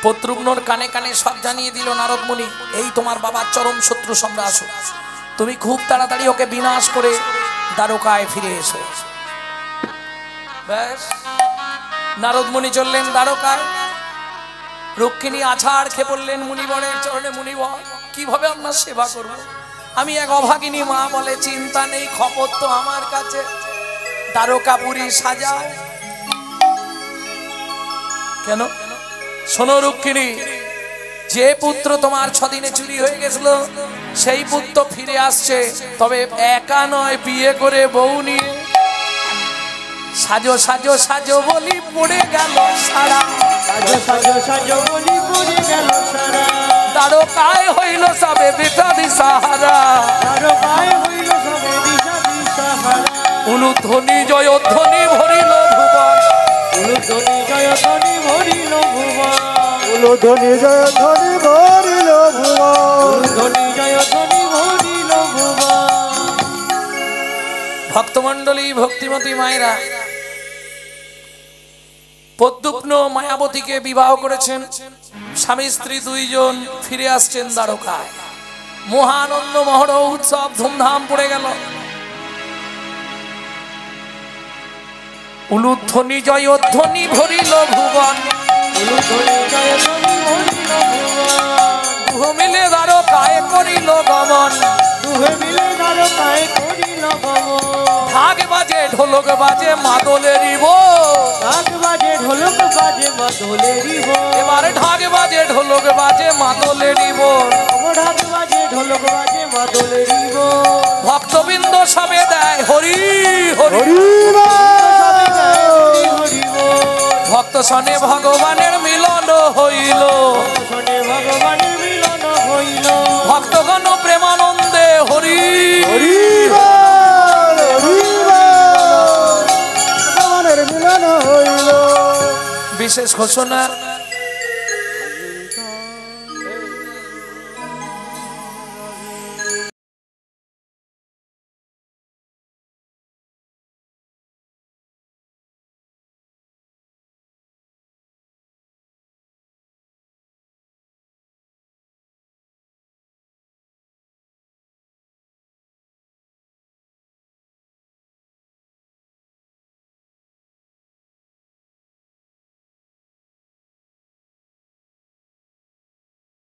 প্রদ্রুম্নর কানে কানে সব জানিয়ে দিল নারদ মুনি, এই তোমার বাবার চরম শত্রু সম্রাসুর, তুমি খুব তাড়াতাড়ি ওকে বিনাশ করে দ্বারকায় ফিরে এসো। ব্যাস, নারদ মুনি চললেন দ্বারকায়। রুক্মিণী আছাড় খেয়ে পড়লেন মুনিবরের চরণে। মুনিবর, কিভাবে আপনার সেবা করব? আমি এক অভাগিনী মা। বলে চিন্তা নেই, খবর তো আমার কাছে, দ্বারকাপুরী সাজায়। কেন? শোনো রুক্মিণী, যে পুত্র তোমার 6 দিনে চুরি হয়ে গেছিল সেই পুত্র ফিরে আসছে, তবে একা নয়, বিয়ে করে বউ নিয়ে। সাজো সাজো সাজো বলি পড়ে গেল সারা, সাজো সাজো সাজো বলি পড়ে গেল সারা। দ্বারকায় হইল সবে বেটা দিশাহারা, দ্বারকায় হইল সবে দিশা দিশাহারা। উলুধ্বনি জয়ধ্বনি ভরিল ভুবন, উলুধ্বনি জয়ধ্বনি ভরিল ভুবন, উলুধ্বনি জয়ধ্বনি ভরিল ভুবন, উলুধ্বনি জয়ধ্বনি ভরিল ভুবন। ভক্তমণ্ডলী ভক্তিমতী মায়েরা প্রদ্যুম্ন মায়াবতীকে বিবাহ করেছেন। স্বামী স্ত্রী দুইজন ফিরে আসছেন দ্বারকায়। মহানন্দ মহড় উৎসব ধুমধাম পড়ে গেল। উলুধ্বনি জয়ধ্বনি ভরিল ভুবন, উলুধ্বনি জয়ধ্বনি ভরিল ভুবন। দুহ মিলে দ্বারকায় করিল গমন, দুহে মিলে দ্বারকায় করিল গমন। ঢাক বাজে ঢোলক বাজে মাদলেরই বো, ঢাক বাজে ঢোলক বাজে মাদলেরই বো। এবার ঢাক বাজে ঢোলক বাজে মাদলেরই বো, ঢাক বাজে ঢোলক বাজে মাদলেরই বো। ভক্তবৃন্দ সবে দেয় হরি হরি, ভক্ত সনে ভগবানের মিলন হইল, ভগবানের মিলন হইল। ভক্তগণ প্রেমানন্দে হরি হরি ভগবানের মিলন হইল। বিশেষ ঘোষণা,